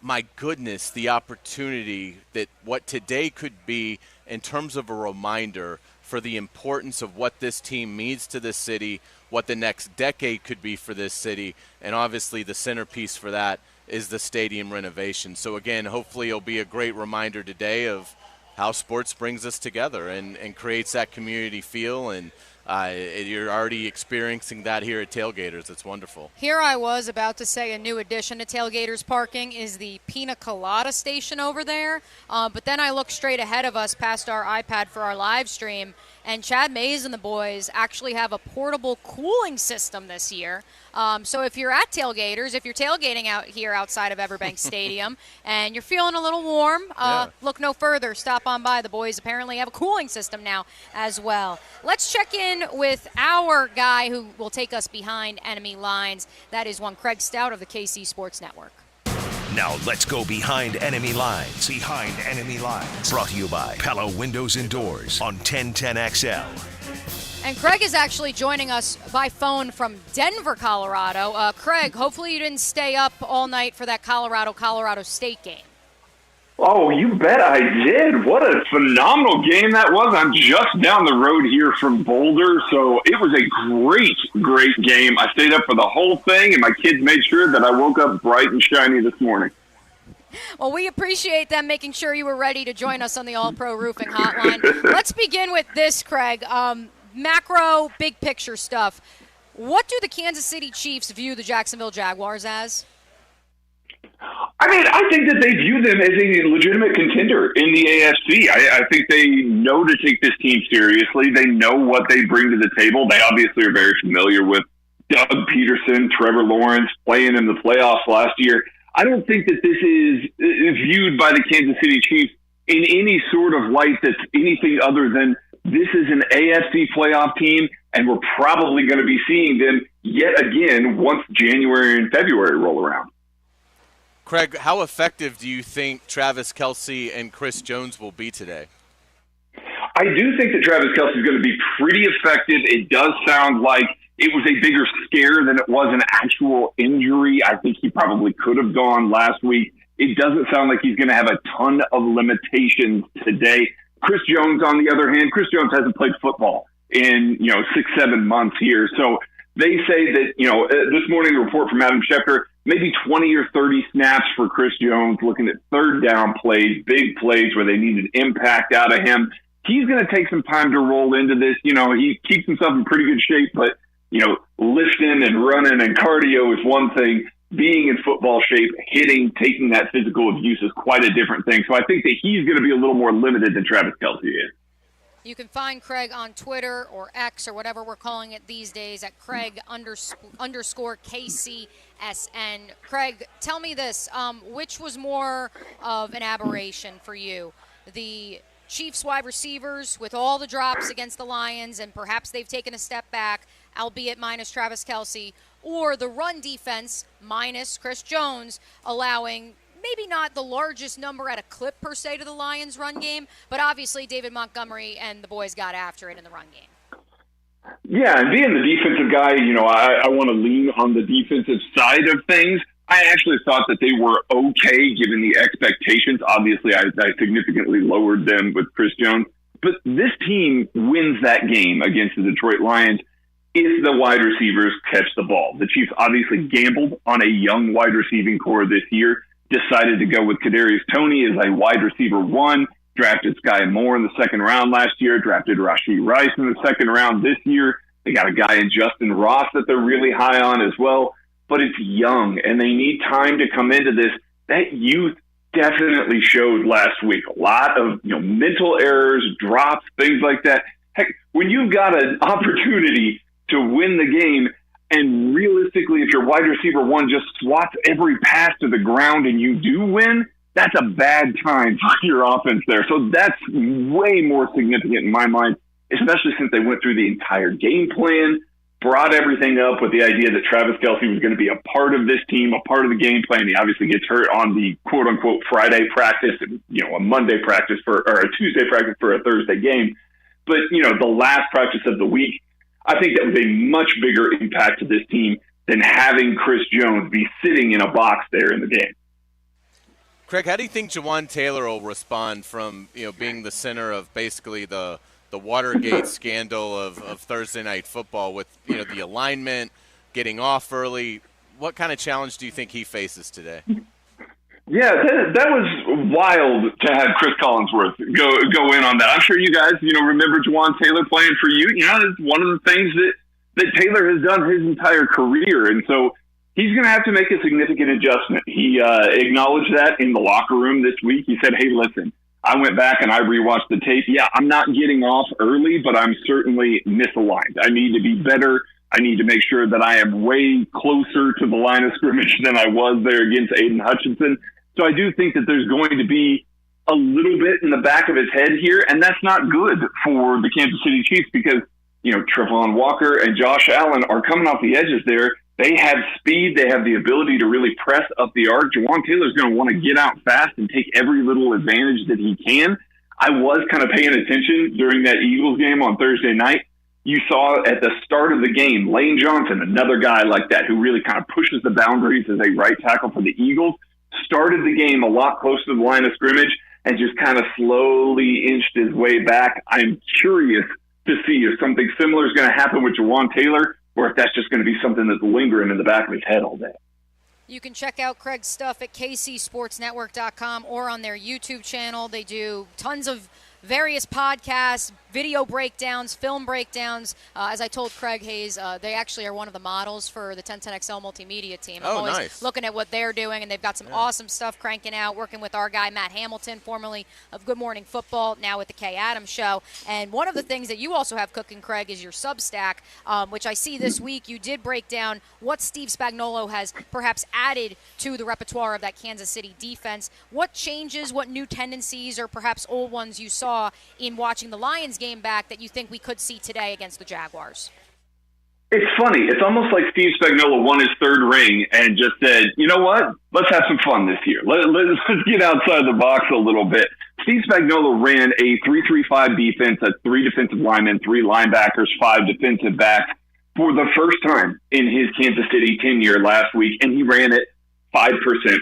my goodness, the opportunity that what today could be in terms of a reminder for the importance of what this team means to this city, what the next decade could be for this city, and obviously the centerpiece for that is the stadium renovation. So again, hopefully it'll be a great reminder today of how sports brings us together and creates that community feel, and you're already experiencing that here at Tailgaters. It's wonderful. Here I was about to say a new addition to Tailgaters parking is the Pina Colada station over there, but then I looked straight ahead of us past our iPad for our live stream, and Chad Mays and the boys actually have a portable cooling system this year. So if you're at Tailgaters, if you're tailgating out here outside of Everbank Stadium and you're feeling a little warm, look no further. Stop on by. The boys apparently have a cooling system now as well. Let's check in with our guy who will take us behind enemy lines. That is one Craig Stout of the KC Sports Network. Now let's go behind enemy lines. Behind enemy lines. Brought to you by Pella Windows and Doors on 1010XL. And Craig is actually joining us by phone from Denver, Colorado. Craig, hopefully you didn't stay up all night for that Colorado State game. Oh, you bet I did. What a phenomenal game that was. I'm just down the road here from Boulder, so it was a great game. I stayed up for the whole thing, and my kids made sure that I woke up bright and shiny this morning. Well, we appreciate them making sure you were ready to join us on the All-Pro Roofing Hotline. Let's begin with this, Craig. Macro, big picture stuff. What do the Kansas City Chiefs view the Jacksonville Jaguars as? I mean, I think that they view them as a legitimate contender in the AFC. I think they know to take this team seriously. They know what they bring to the table. They obviously are very familiar with Doug Peterson, Trevor Lawrence, playing in the playoffs last year. I don't think that this is viewed by the Kansas City Chiefs in any sort of light that's anything other than this is an AFC playoff team, and we're probably going to be seeing them yet again once January and February roll around. Craig, how effective do you think Travis Kelce and Chris Jones will be today? I do think that Travis Kelce is going to be pretty effective. It does sound like it was a bigger scare than it was an actual injury. I think he probably could have gone last week. It doesn't sound like he's going to have a ton of limitations today. Chris Jones, on the other hand, Chris Jones hasn't played football in 6-7 months here. So they say that, this morning, the report from Adam Schefter, maybe 20 or 30 snaps for Chris Jones, looking at third down plays, big plays where they need an impact out of him. He's going to take some time to roll into this. He keeps himself in pretty good shape, but, lifting and running and cardio is one thing. Being in football shape, hitting, taking that physical abuse is quite a different thing. So I think that he's going to be a little more limited than Travis Kelce is. You can find Craig on Twitter or X or whatever we're calling it these days at Craig underscore KCSN. Craig, tell me this. Which was more of an aberration for you? The Chiefs wide receivers with all the drops against the Lions, and perhaps they've taken a step back, albeit minus Travis Kelce, or the run defense minus Chris Jones, allowing maybe not the largest number at a clip per se to the Lions run game, but obviously David Montgomery and the boys got after it in the run game. Yeah, and being the defensive guy, I want to lean on the defensive side of things. I actually thought that they were okay given the expectations. Obviously, I significantly lowered them with Chris Jones. But this team wins that game against the Detroit Lions if the wide receivers catch the ball. The Chiefs obviously gambled on a young wide receiving core this year, decided to go with Kadarius Toney as a wide receiver one, drafted Sky Moore in the second round last year, drafted Rashee Rice in the second round this year. They got a guy in Justin Ross that they're really high on as well. But it's young, and they need time to come into this. That youth definitely showed last week. A lot of mental errors, drops, things like that. Heck, when you've got an opportunity to win the game, And realistically, if your wide receiver one just swats every pass to the ground and you do win, that's a bad time for your offense there. So that's way more significant in my mind, especially since they went through the entire game plan, brought everything up with the idea that Travis Kelce was going to be a part of this team, a part of the game plan. He obviously gets hurt on the quote-unquote Friday practice, and, a Monday practice or a Tuesday practice for a Thursday game. But, the last practice of the week, I think that was a much bigger impact to this team than having Chris Jones be sitting in a box there in the game. Craig, how do you think Jawan Taylor will respond from being the center of basically the Watergate scandal of Thursday Night Football with the alignment, getting off early? What kind of challenge do you think he faces today? Yeah, that was wild to have Chris Collinsworth go in on that. I'm sure you guys remember Jawan Taylor playing for you. It's one of the things that Taylor has done his entire career, and so he's going to have to make a significant adjustment. He acknowledged that in the locker room this week. He said, hey, listen, I went back and I rewatched the tape. Yeah, I'm not getting off early, but I'm certainly misaligned. I need to be better. I need to make sure that I am way closer to the line of scrimmage than I was there against Aiden Hutchinson. So I do think that there's going to be a little bit in the back of his head here, and that's not good for the Kansas City Chiefs because, Trevon Walker and Josh Allen are coming off the edges there. They have speed. They have the ability to really press up the arc. Jawan Taylor's going to want to get out fast and take every little advantage that he can. I was kind of paying attention during that Eagles game on Thursday night. You saw at the start of the game, Lane Johnson, another guy like that who really kind of pushes the boundaries as a right tackle for the Eagles, started the game a lot closer to the line of scrimmage and just kind of slowly inched his way back. I'm curious to see if something similar is going to happen with Jawan Taylor, or if that's just going to be something that's lingering in the back of his head all day. You can check out Craig's stuff at kcsportsnetwork.com or on their YouTube channel. They do tons of various podcasts, video breakdowns, film breakdowns. As I told Craig Hayes, they actually are one of the models for the 1010XL multimedia team. I'm always nice. looking at what they're doing, and they've got some awesome stuff cranking out, working with our guy Matt Hamilton, formerly of Good Morning Football, now with the Kay Adams Show. And one of the things that you also have cooking, Craig, is your Substack, which I see this week you did break down what Steve Spagnuolo has perhaps added to the repertoire of that Kansas City defense. What changes, what new tendencies, or perhaps old ones you saw in watching the Lions game back that you think we could see today against the Jaguars? It's funny. It's almost like Steve Spagnuolo won his third ring and just said, you know what? Let's have some fun this year. Let's get outside the box a little bit. Steve Spagnuolo ran a 3-3-5 defense at 3 defensive linemen, 3 linebackers, 5 defensive backs for the first time in his Kansas City tenure last week, and he ran it 5%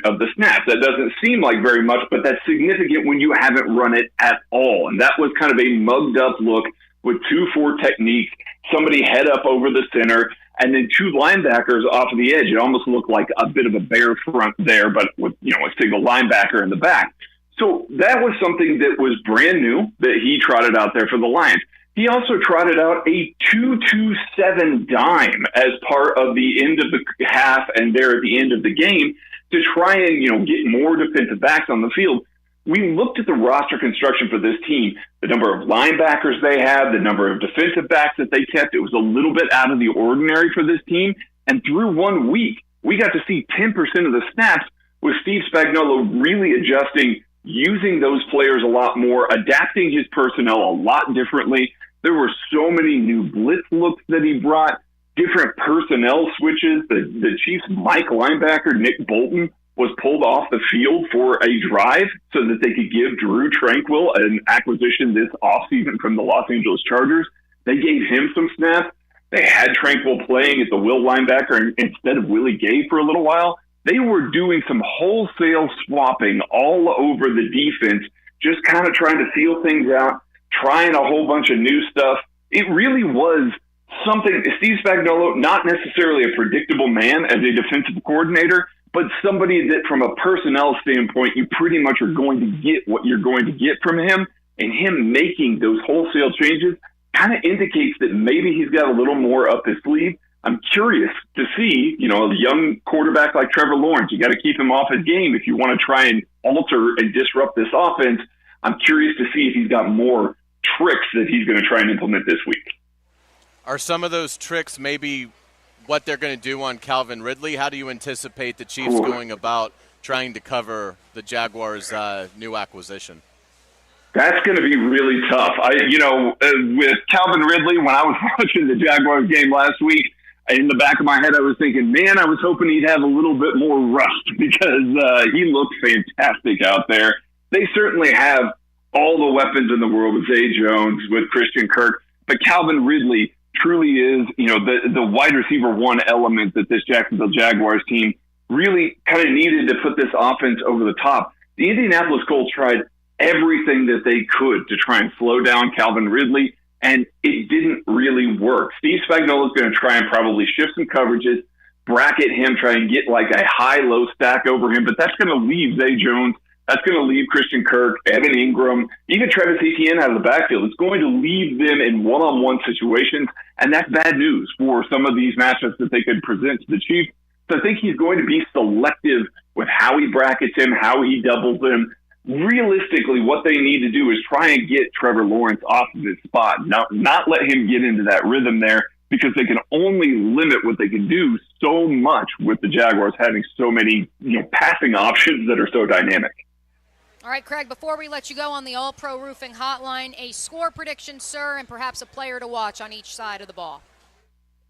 of the snaps. That doesn't seem like very much, but that's significant when you haven't run it at all. And that was kind of a mugged up look with 2-4 techniques, somebody head up over the center, and then 2 linebackers off of the edge. It almost looked like a bit of a bear front there, but with a single linebacker in the back. So that was something that was brand new that he trotted out there for the Lions. He also trotted out a 2-2-7 dime as part of the end of the half and there at the end of the game to try and, get more defensive backs on the field. We looked at the roster construction for this team, the number of linebackers they had, the number of defensive backs that they kept. It was a little bit out of the ordinary for this team. And through 1 week, we got to see 10% of the snaps with Steve Spagnuolo really adjusting, using those players a lot more, adapting his personnel a lot differently. There were so many new blitz looks that he brought, different personnel switches. The Chiefs' Mike linebacker, Nick Bolton, was pulled off the field for a drive so that they could give Drew Tranquill an acquisition this offseason from the Los Angeles Chargers. They gave him some snaps. They had Tranquill playing at the will linebacker instead of Willie Gay for a little while. They were doing some wholesale swapping all over the defense, just kind of trying to feel things out, trying a whole bunch of new stuff. It really was something. Steve Spagnuolo, not necessarily a predictable man as a defensive coordinator, but somebody that from a personnel standpoint, you pretty much are going to get what you're going to get from him. And him making those wholesale changes kind of indicates that maybe he's got a little more up his sleeve. I'm curious to see, a young quarterback like Trevor Lawrence. You got to keep him off his game if you want to try and alter and disrupt this offense. I'm curious to see if he's got more tricks that he's going to try and implement this week. Are some of those tricks maybe what they're going to do on Calvin Ridley? How do you anticipate the Chiefs going about trying to cover the Jaguars' new acquisition? That's going to be really tough. With Calvin Ridley, when I was watching the Jaguars game last week, in the back of my head, I was thinking, man, I was hoping he'd have a little bit more rust because he looked fantastic out there. They certainly have all the weapons in the world with Zay Jones, with Christian Kirk, but Calvin Ridley truly is, the wide receiver one element that this Jacksonville Jaguars team really kind of needed to put this offense over the top. The Indianapolis Colts tried everything that they could to try and slow down Calvin Ridley, and it didn't really work. Steve Spagnuolo is going to try and probably shift some coverages, bracket him, try and get like a high-low stack over him, but that's going to leave Zay Jones. That's going to leave Christian Kirk, Evan Ingram, even Travis Etienne out of the backfield. It's going to leave them in one-on-one situations, and that's bad news for some of these matchups that they could present to the Chiefs. So I think he's going to be selective with how he brackets him, how he doubles him. Realistically, what they need to do is try and get Trevor Lawrence off of his spot, not let him get into that rhythm there, because they can only limit what they can do so much with the Jaguars having so many passing options that are so dynamic. All right, Craig, before we let you go on the All-Pro Roofing Hotline, a score prediction, sir, and perhaps a player to watch on each side of the ball.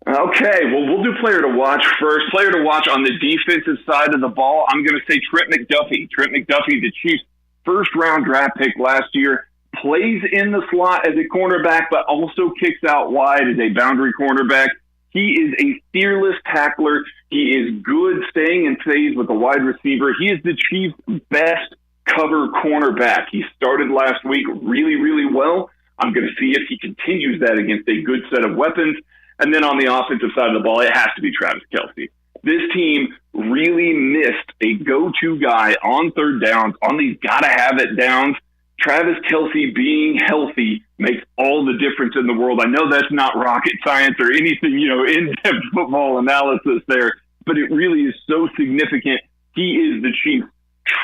Okay, well, we'll do player to watch first. Player to watch on the defensive side of the ball, I'm going to say Trent McDuffie. Trent McDuffie, the Chiefs' first-round draft pick last year, plays in the slot as a cornerback, but also kicks out wide as a boundary cornerback. He is a fearless tackler. He is good staying in phase with the wide receiver. He is the Chiefs' best cover cornerback. He started last week really, really well. I'm going to see if he continues that against a good set of weapons. And then on the offensive side of the ball, it has to be Travis Kelce. This team really missed a go-to guy on third downs, on these gotta-have-it downs. Travis Kelce being healthy makes all the difference in the world. I know that's not rocket science or anything, in-depth football analysis there, but it really is so significant. He is the Chiefs'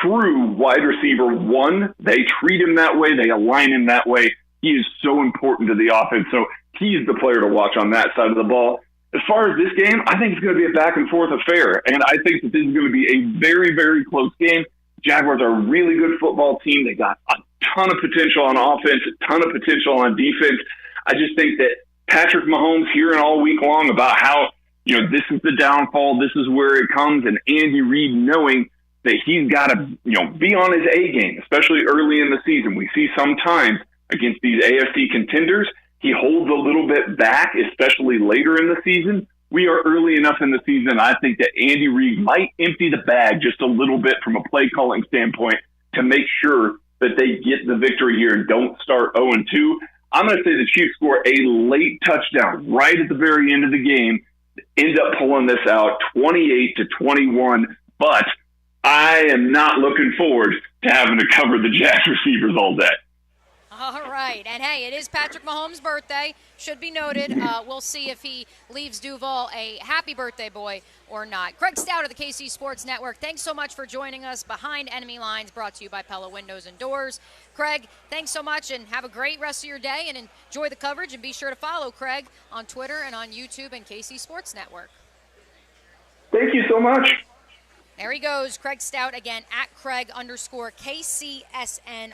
true wide receiver one. They treat him that way. They align him that way. He is so important to the offense. So he is the player to watch on that side of the ball. As far as this game, I think it's going to be a back-and-forth affair, and I think that this is going to be a very, very close game. Jaguars are a really good football team. They got a ton of potential on offense, a ton of potential on defense. I just think that Patrick Mahomes hearing all week long about how, this is the downfall, this is where it comes, and Andy Reid knowing that he's got to, be on his A game, especially early in the season. We see sometimes against these AFC contenders, he holds a little bit back, especially later in the season. We are early enough in the season. I think that Andy Reid might empty the bag just a little bit from a play calling standpoint to make sure that they get the victory here and don't start 0-2. I'm going to say the Chiefs score a late touchdown right at the very end of the game, end up pulling this out 28-21. But I am not looking forward to having to cover the Jags receivers all day. All right. And, hey, it is Patrick Mahomes' birthday. Should be noted. We'll see if he leaves Duval a happy birthday boy or not. Craig Stout of the KC Sports Network, thanks so much for joining us behind Enemy Lines, brought to you by Pella Windows and Doors. Craig, thanks so much, and have a great rest of your day, and enjoy the coverage. And be sure to follow Craig on Twitter and on YouTube and KC Sports Network. Thank you so much. There he goes, Craig Stout, again, at Craig_KCSN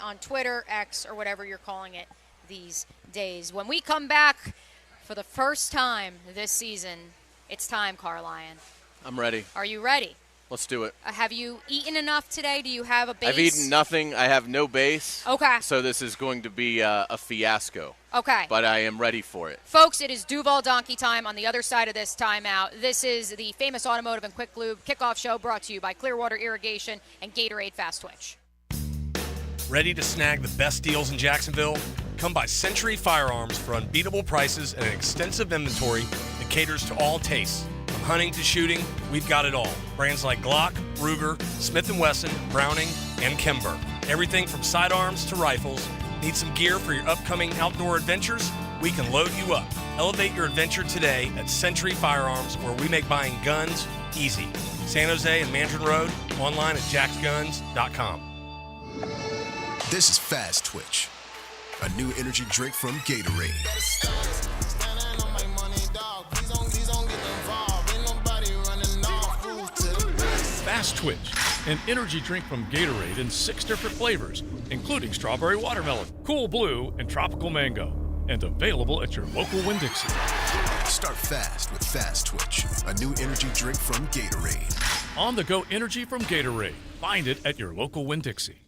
on Twitter, X, or whatever you're calling it these days. When we come back for the first time this season, it's time, Carlion. I'm ready. Are you ready? Let's do it. Have you eaten enough today? Do you have a base? I've eaten nothing. I have no base. Okay. So this is going to be a fiasco. Okay. But I am ready for it. Folks, it is Duval Donkey time on the other side of this timeout. This is the famous Automotive and Quick Lube Kickoff Show, brought to you by Clearwater Irrigation and Gatorade Fast Twitch. Ready to snag the best deals in Jacksonville? Come by Century Firearms for unbeatable prices and an extensive inventory that caters to all tastes. From hunting to shooting, we've got it all. Brands like Glock, Ruger, Smith & Wesson, Browning, and Kimber. Everything from sidearms to rifles. Need some gear for your upcoming outdoor adventures? We can load you up. Elevate your adventure today at Century Firearms, where we make buying guns easy. San Jose and Mandarin Road, online at jacksguns.com. This is Fast Twitch, a new energy drink from Gatorade. Fast Twitch, an energy drink from Gatorade in 6 different flavors, including strawberry watermelon, cool blue, and tropical mango. And available at your local Winn-Dixie. Start fast with Fast Twitch, a new energy drink from Gatorade. On-the-go energy from Gatorade. Find it at your local Winn-Dixie.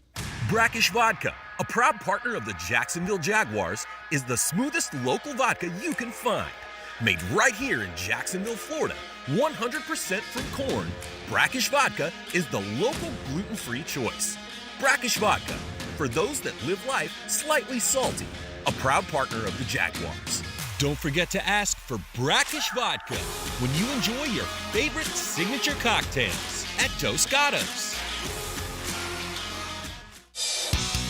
Brackish Vodka, a proud partner of the Jacksonville Jaguars, is the smoothest local vodka you can find. Made right here in Jacksonville, Florida, 100% from corn, Brackish Vodka is the local gluten-free choice. Brackish Vodka, for those that live life slightly salty. A proud partner of the Jaguars. Don't forget to ask for Brackish Vodka when you enjoy your favorite signature cocktails at Dos Gatos.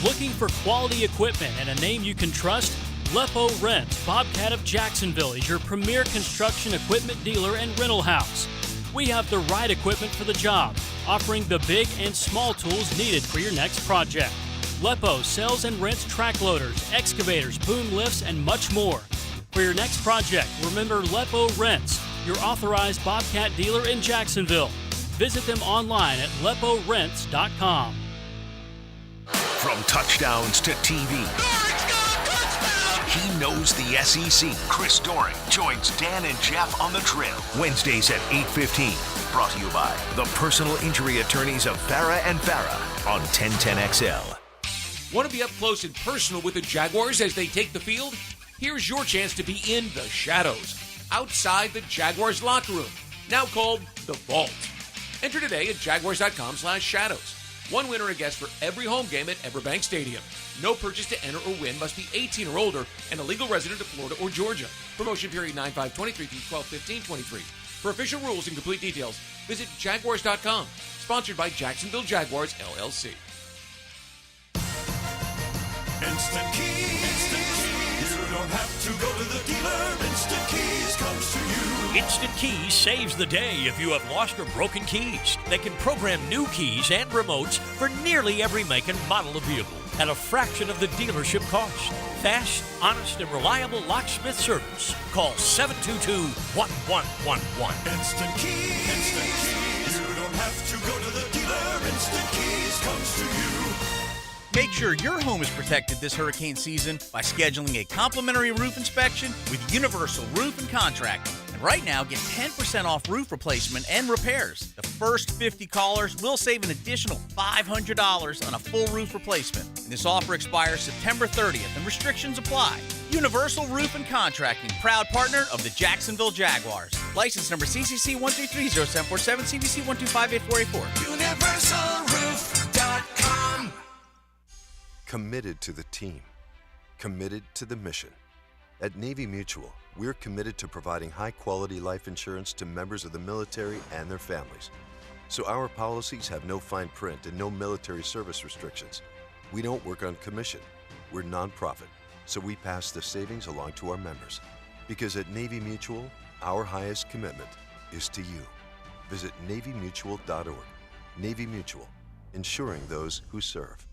Looking for quality equipment and a name you can trust? Lepo Rents, Bobcat of Jacksonville is your premier construction equipment dealer and rental house. We have the right equipment for the job, offering the big and small tools needed for your next project. Lepo sells and rents track loaders, excavators, boom lifts, and much more. For your next project, remember Lepo Rents, your authorized Bobcat dealer in Jacksonville. Visit them online at leporents.com. From touchdowns to TV, he knows the SEC. Chris Doering joins Dan and Jeff on the Trail. Wednesdays at 8:15. Brought to you by the personal injury attorneys of Farah and Farah on 1010XL. Want to be up close and personal with the Jaguars as they take the field? Here's your chance to be in the shadows, outside the Jaguars locker room, now called the Vault. Enter today at jaguars.com/shadows. One winner and guest for every home game at Everbank Stadium. No purchase to enter or win, must be 18 or older and a legal resident of Florida or Georgia. Promotion period 9/5/23 through 12/15/23. For official rules and complete details, visit jaguars.com. Sponsored by Jacksonville Jaguars, LLC. Instant Keys. Instant Keys. You don't have to go to the dealer. Instant Keys comes to you. Instant Keys saves the day if you have lost or broken keys. They can program new keys and remotes for nearly every make and model of vehicle at a fraction of the dealership cost. Fast, honest, and reliable locksmith service. Call 722-1111. Instant Keys. Instant Keys. You don't have to go to the dealer. Instant Keys comes to you. Make sure your home is protected this hurricane season by scheduling a complimentary roof inspection with Universal Roof and Contracting. And right now, get 10% off roof replacement and repairs. The first 50 callers will save an additional $500 on a full roof replacement. And this offer expires September 30th and restrictions apply. Universal Roof and Contracting, proud partner of the Jacksonville Jaguars. License number CCC 1330747, CVC 1258484. UniversalRoof.com. Committed to the team. Committed to the mission. At Navy Mutual, we're committed to providing high-quality life insurance to members of the military and their families. So our policies have no fine print and no military service restrictions. We don't work on commission. We're nonprofit, so we pass the savings along to our members. Because at Navy Mutual, our highest commitment is to you. Visit NavyMutual.org. Navy Mutual, insuring those who serve.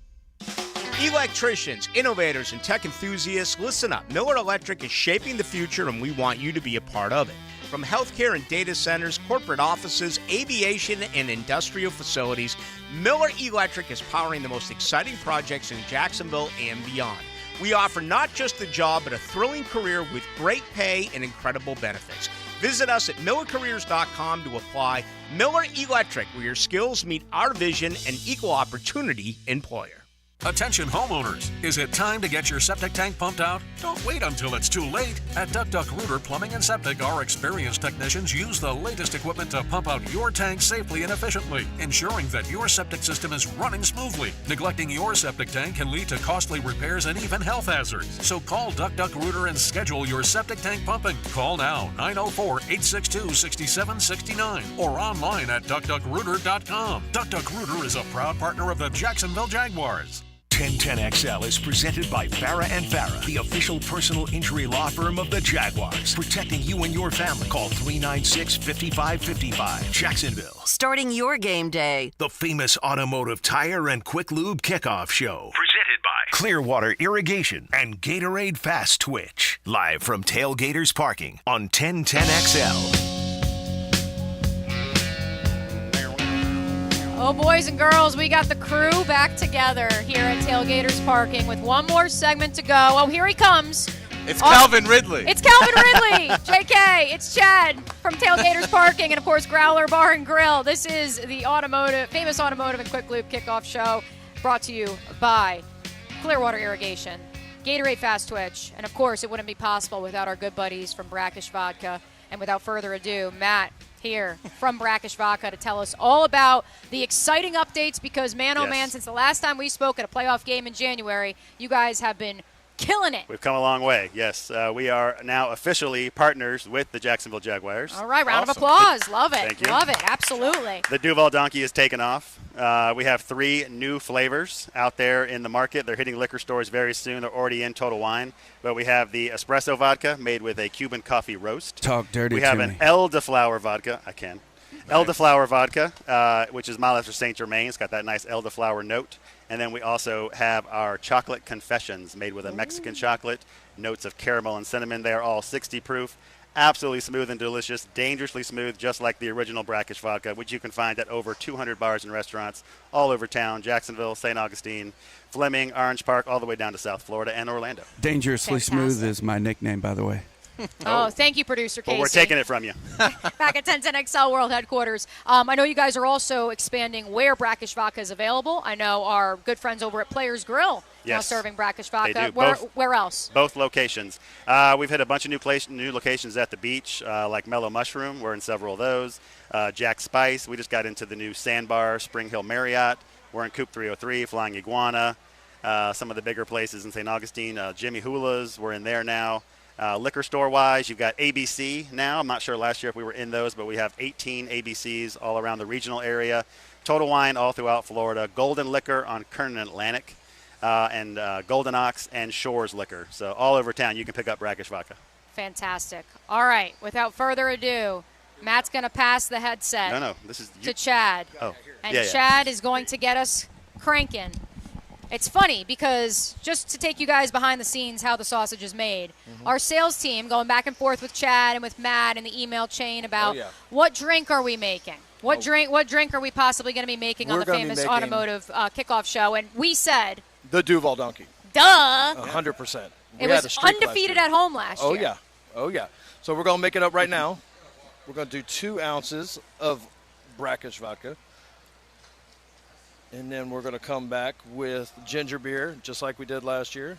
Electricians, innovators, and tech enthusiasts, listen up. Miller Electric is shaping the future, and we want you to be a part of it. From healthcare and data centers, corporate offices, aviation, and industrial facilities, Miller Electric is powering the most exciting projects in Jacksonville and beyond. We offer not just a job, but a thrilling career with great pay and incredible benefits. Visit us at millercareers.com to apply. Miller Electric, where your skills meet our vision, and equal opportunity employer. Attention homeowners, is it time to get your septic tank pumped out? Don't wait until it's too late. At Duck Duck Rooter Plumbing and Septic, our experienced technicians use the latest equipment to pump out your tank safely and efficiently, ensuring that your septic system is running smoothly. Neglecting your septic tank can lead to costly repairs and even health hazards. So call Duck Duck Rooter and schedule your septic tank pumping. Call now, 904-862-6769, or online at duckduckrooter.com. Duck Duck Rooter is a proud partner of the Jacksonville Jaguars. 1010XL is presented by Farah and Farah, the official personal injury law firm of the Jaguars. Protecting you and your family. Call 396-5555. Jacksonville. Starting your game day. The famous Automotive Tire and Quick Lube Kickoff Show. Presented by Clearwater Irrigation and Gatorade Fast Twitch. Live from Tailgaters Parking on 1010XL. Well, boys and girls, we got the crew back together here at Tailgaters Parking with one more segment to go. Oh, here he comes. It's Calvin Ridley. It's Calvin Ridley. JK, it's Chad from Tailgaters Parking and, of course, Growler Bar and Grill. This is the famous Automotive and Quick Lube Kickoff Show brought to you by Clearwater Irrigation, Gatorade Fast Twitch, and, of course, it wouldn't be possible without our good buddies from Brackish Vodka. And without further ado, Matt here from Brackish Vodka to tell us all about the exciting updates because, man, oh, man, since the last time we spoke at a playoff game in January, you guys have been killing it. We've come a long way, yes. We are now officially partners with the Jacksonville Jaguars. All right, round of applause. Love it. Thank you. Love it, absolutely. The Duval Donkey has taken off. We have 3 new flavors out there in the market. They're hitting liquor stores very soon. They're already in Total Wine. But we have the espresso vodka made with a Cuban coffee roast. Talk dirty We have to an me. elderflower vodka. I can. Elderflower vodka, which is mild after St. Germain. It's got that nice elderflower note. And then we also have our chocolate confessions made with a Mexican chocolate, notes of caramel and cinnamon. They are all 60 proof, absolutely smooth and delicious, dangerously smooth, just like the original Brackish vodka, which you can find at over 200 bars and restaurants all over town, Jacksonville, St. Augustine, Fleming, Orange Park, all the way down to South Florida and Orlando. Dangerously Smooth is my nickname, by the way. Oh, thank you, Producer Casey. But we're taking it from you. Back at 1010XL World Headquarters. I know you guys are also expanding where Brackish Vodka is available. I know our good friends over at Players Grill now Yes. serving Brackish Vodka. They do. Where else? Both locations. We've hit a bunch of new locations at the beach, like Mellow Mushroom. We're in several of those. Jack Spice. We just got into the new Sandbar, Spring Hill Marriott. We're in Coop 303, Flying Iguana. Some of the bigger places in St. Augustine. Jimmy Hula's. We're in there now. Liquor store-wise, you've got ABC now. I'm not sure last year if we were in those, but we have 18 ABCs all around the regional area. Total Wine all throughout Florida. Golden Liquor on Kernan Atlantic. And Golden Ox and Shores Liquor. So all over town, you can pick up Brackish Vodka. Fantastic. All right, without further ado, Matt's going to pass the headset to Chad. Oh, and Chad is going to get us cranking. It's funny because just to take you guys behind the scenes how the sausage is made, our sales team going back and forth with Chad and with Matt in the email chain about what drink are we making? What drink are we possibly going to be making on the famous Automotive Kickoff Show? And we said the Duval Donkey. Duh. 100%. It was undefeated at home last year. Oh, yeah. So we're going to make it up right now. We're going to do 2 ounces of Brackish Vodka. And then we're going to come back with ginger beer, just like we did last year.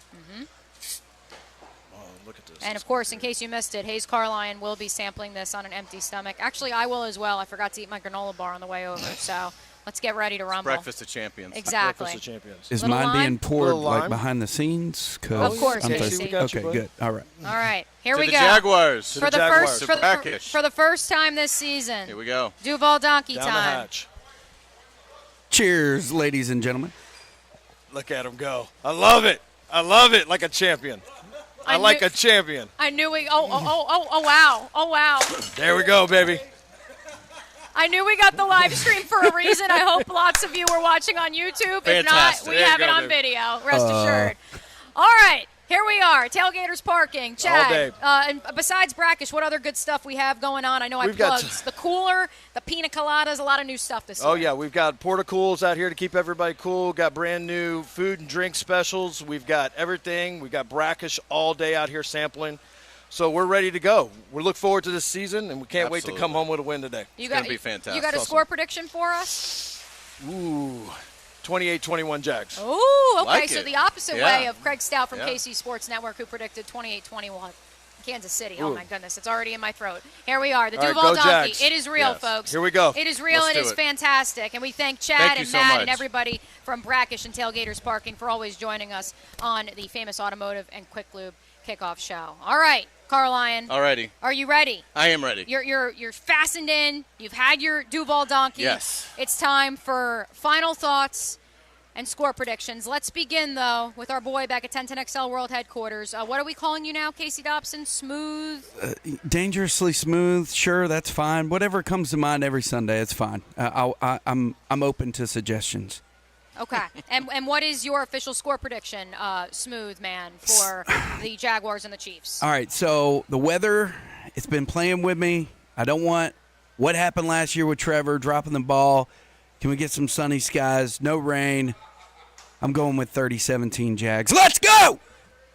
Oh, look at this. And, of course, in case you missed it, Hayes Carline will be sampling this on an empty stomach. Actually, I will as well. I forgot to eat my granola bar on the way over. So let's get ready to rumble. Breakfast of champions. Exactly. Breakfast of champions. Is Little mine lime? being poured Little lime? like behind the scenes? 'Cause Of course, I'm Casey. thirsty. We got you, Okay, bud. good. All right. All right, here To we the go. Jaguars. For the Jaguars. first, Brackish. for the first time this season. Here we go. Duval Donkey Down the time. hatch. Cheers, ladies and gentlemen. Look at him go. I love it. I love it like a champion. I like a champion. I knew we. Oh wow. Oh wow. There we go, baby. I knew we got the live stream for a reason. I hope lots of you were watching on YouTube. If not, Fantastic. we There you have it go, on dude. video. Rest assured. All right. Here we are, Tailgaters Parking. Chad, day. and besides Brackish, what other good stuff we have going on? I know I We've got plugged the cooler, the pina coladas, a lot of new stuff this Oh, year. yeah. We've got porta-cools out here to keep everybody cool. Got brand new food and drink specials. We've got everything. We've got Brackish all day out here sampling. So we're ready to go. We look forward to this season, and we can't wait to come home with a win today. You It's got gonna be fantastic. You got a Awesome. score prediction for us? Ooh, 28-21 Jags. Ooh, okay. Like So it. the opposite Yeah. way of Craig Stout from Yeah. KC Sports Network, who predicted 28-21. Kansas City. Oh, my goodness. It's already in my throat. Here we are. The All right, Duval go Donkey. Jags. It is real, Yes. folks. Here we go. It is real. Let's It do is it. fantastic. And we thank Chad Thank you and so Matt much. and everybody from Brackish and Tailgaters Parking for always joining us on the famous Automotive and Quick Lube Kickoff Show. All right, Carline. Alrighty. Are you ready? I am ready. You're fastened in. You've had your Duval Donkey. Yes. It's time for final thoughts and score predictions. Let's begin, though, with our boy back at 1010XL World Headquarters. What are we calling you now, Casey Dobson? Smooth? Dangerously smooth, sure, that's fine. Whatever comes to mind every Sunday, it's fine. I'm open to suggestions. Okay. And what is your official score prediction, Smooth Man, for the Jaguars and the Chiefs? All right, so the weather, it's been playing with me. I don't want what happened last year with Trevor dropping the ball. Can we get some sunny skies? No rain. I'm going with 30-17 Jags. Let's go!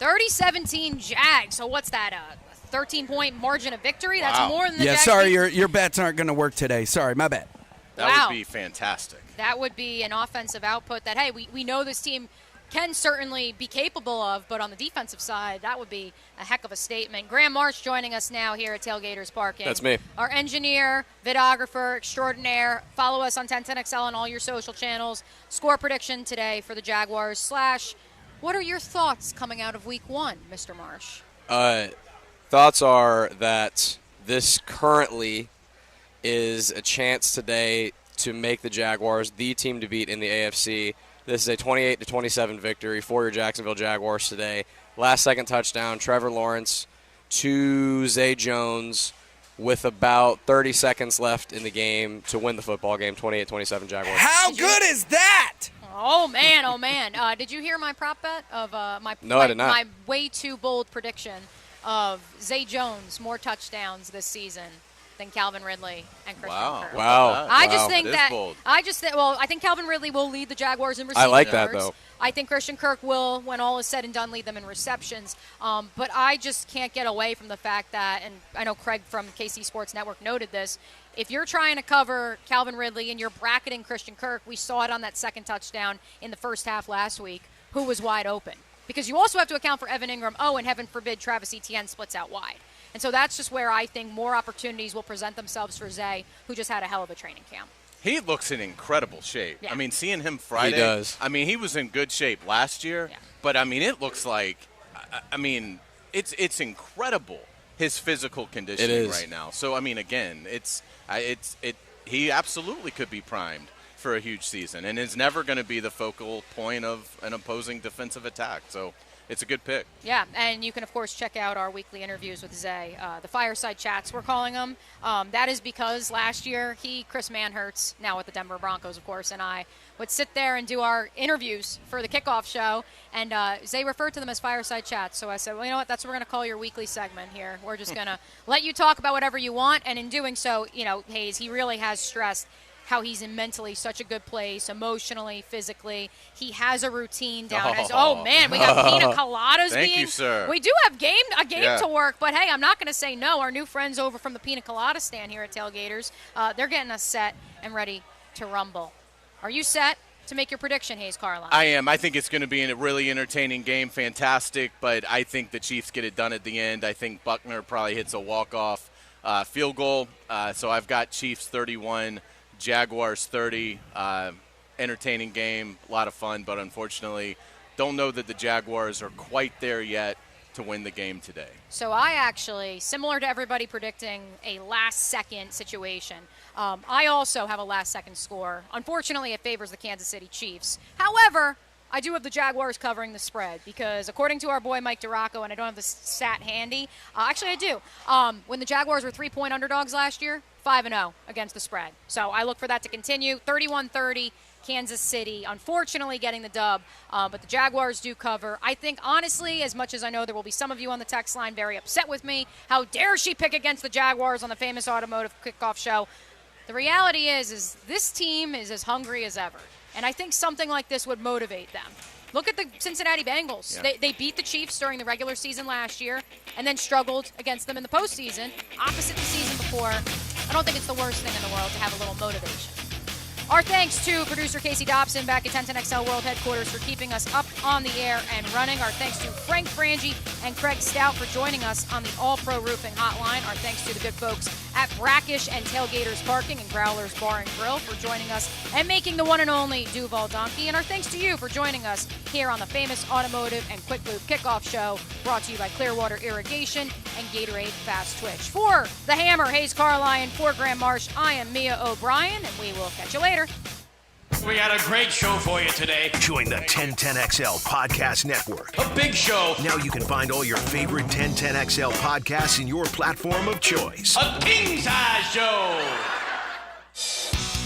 30-17 Jags. So what's that, a 13-point margin of victory? That's more than the Jags. Sorry, your bets aren't going to work today. Sorry, my bad. That would be fantastic. That would be an offensive output that, hey, we know this team can certainly be capable of, but on the defensive side, that would be a heck of a statement. Graham Marsh joining us now here at Tailgaters Parking. That's me. Our engineer, videographer extraordinaire. Follow us on 1010XL on all your social channels. Score prediction today for the Jaguars / what are your thoughts coming out of week 1, Mr. Marsh? Thoughts are that this currently is a chance today to make the Jaguars the team to beat in the AFC. This is a 28-27 victory for your Jacksonville Jaguars today. Last-second touchdown, Trevor Lawrence to Zay Jones with about 30 seconds left in the game to win the football game, 28-27 Jaguars. How good is that? Oh, man, oh, man. Did you hear my prop bet of No, I did not. My way too bold prediction of Zay Jones more touchdowns this season than Calvin Ridley and Christian Kirk. Wow. I just think that is bold. I think Calvin Ridley will lead the Jaguars in receiving I like that, yards. though. I think Christian Kirk will, when all is said and done, lead them in receptions. But I just can't get away from the fact that, and I know Craig from KC Sports Network noted this, if you're trying to cover Calvin Ridley and you're bracketing Christian Kirk, we saw it on that second touchdown in the first half last week, who was wide open. Because you also have to account for Evan Ingram. Oh, and heaven forbid Travis Etienne splits out wide. And so that's just where I think more opportunities will present themselves for Zay, who just had a hell of a training camp. He looks in incredible shape. Yeah. I mean, seeing him Friday. He does. I mean, he was in good shape last year. Yeah. But, I mean, it looks like, I mean, it's incredible, his physical conditioning right now. So, I mean, again, he absolutely could be primed for a huge season and is never going to be the focal point of an opposing defensive attack. So it's a good pick. Yeah, and you can, of course, check out our weekly interviews with Zay, the fireside chats, we're calling them. That is because last year Chris Manhertz, now with the Denver Broncos, of course, and I would sit there and do our interviews for the Kickoff show, and Zay referred to them as fireside chats. So I said, well, you know what, that's what we're going to call your weekly segment here. We're just going to let you talk about whatever you want, and in doing so, Hayes, he really has stressed how he's in mentally such a good place, emotionally, physically. He has a routine down. Man, we got pina coladas. Thank you, sir. We do have a game to work, but hey, I'm not going to say no. Our new friends over from the pina colada stand here at Tailgaters, they're getting us set and ready to rumble. Are you set to make your prediction, Hayes Carline? I am. I think it's going to be a really entertaining game, fantastic, but I think the Chiefs get it done at the end. I think Buckner probably hits a walk-off field goal, so I've got Chiefs 31, Jaguars 30. Entertaining game, a lot of fun, but unfortunately don't know that the Jaguars are quite there yet to win the game today. So I actually, similar to everybody predicting a last-second situation, I also have a last-second score. Unfortunately, it favors the Kansas City Chiefs. However, I do have the Jaguars covering the spread because according to our boy Mike DiRocco, and I don't have the stat handy, actually I do, when the Jaguars were 3-point underdogs last year, 5-0 against the spread. So I look for that to continue. 31-30, Kansas City, unfortunately getting the dub, but the Jaguars do cover. I think, honestly, as much as I know there will be some of you on the text line very upset with me, how dare she pick against the Jaguars on the famous Automotive Kickoff show, the reality is this team is as hungry as ever. And I think something like this would motivate them. Look at the Cincinnati Bengals. Yeah. They beat the Chiefs during the regular season last year and then struggled against them in the postseason, opposite the season before. I don't think it's the worst thing in the world to have a little motivation. Our thanks to producer Casey Dobson back at 1010XL World Headquarters for keeping us up on the air and running. Our thanks to Frank Frangie and Craig Stout for joining us on the All-Pro Roofing Hotline. Our thanks to the good folks at Brackish and Tailgaters Parking and Growlers Bar and Grill for joining us and making the one and only Duval Donkey. And our thanks to you for joining us here on the famous Automotive and Quick Lube Kickoff Show, brought to you by Clearwater Irrigation and Gatorade Fast Twitch. For the Hammer, Hayes Carline, for Graham Marsh, I am Mia O'Brien, and we will catch you later. We got a great show for you today. Join the 1010XL Podcast Network. A big show. Now you can find all your favorite 1010XL podcasts in your platform of choice. A king-size show.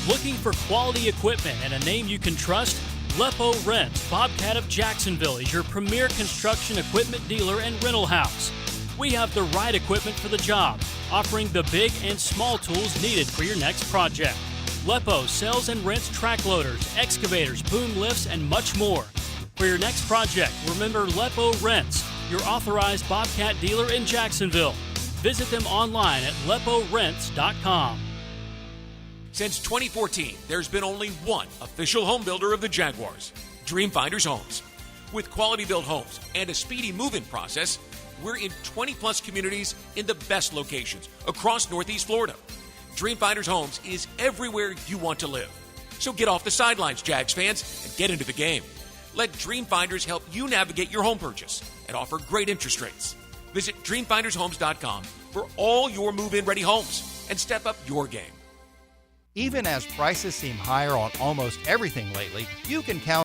Looking for quality equipment and a name you can trust? Lepo Rent, Bobcat of Jacksonville, is your premier construction equipment dealer and rental house. We have the right equipment for the job, offering the big and small tools needed for your next project. Lepo sells and rents track loaders, excavators, boom lifts, and much more. For your next project, remember Lepo Rents, your authorized Bobcat dealer in Jacksonville. Visit them online at leporents.com. Since 2014, there's been only one official home builder of the Jaguars, Dreamfinders Homes. With quality-built homes and a speedy move-in process, we're in 20-plus communities in the best locations across Northeast Florida. Dreamfinders Homes is everywhere you want to live. So get off the sidelines, Jags fans, and get into the game. Let Dreamfinders help you navigate your home purchase and offer great interest rates. Visit DreamfindersHomes.com for all your move-in ready homes and step up your game. Even as prices seem higher on almost everything lately, you can count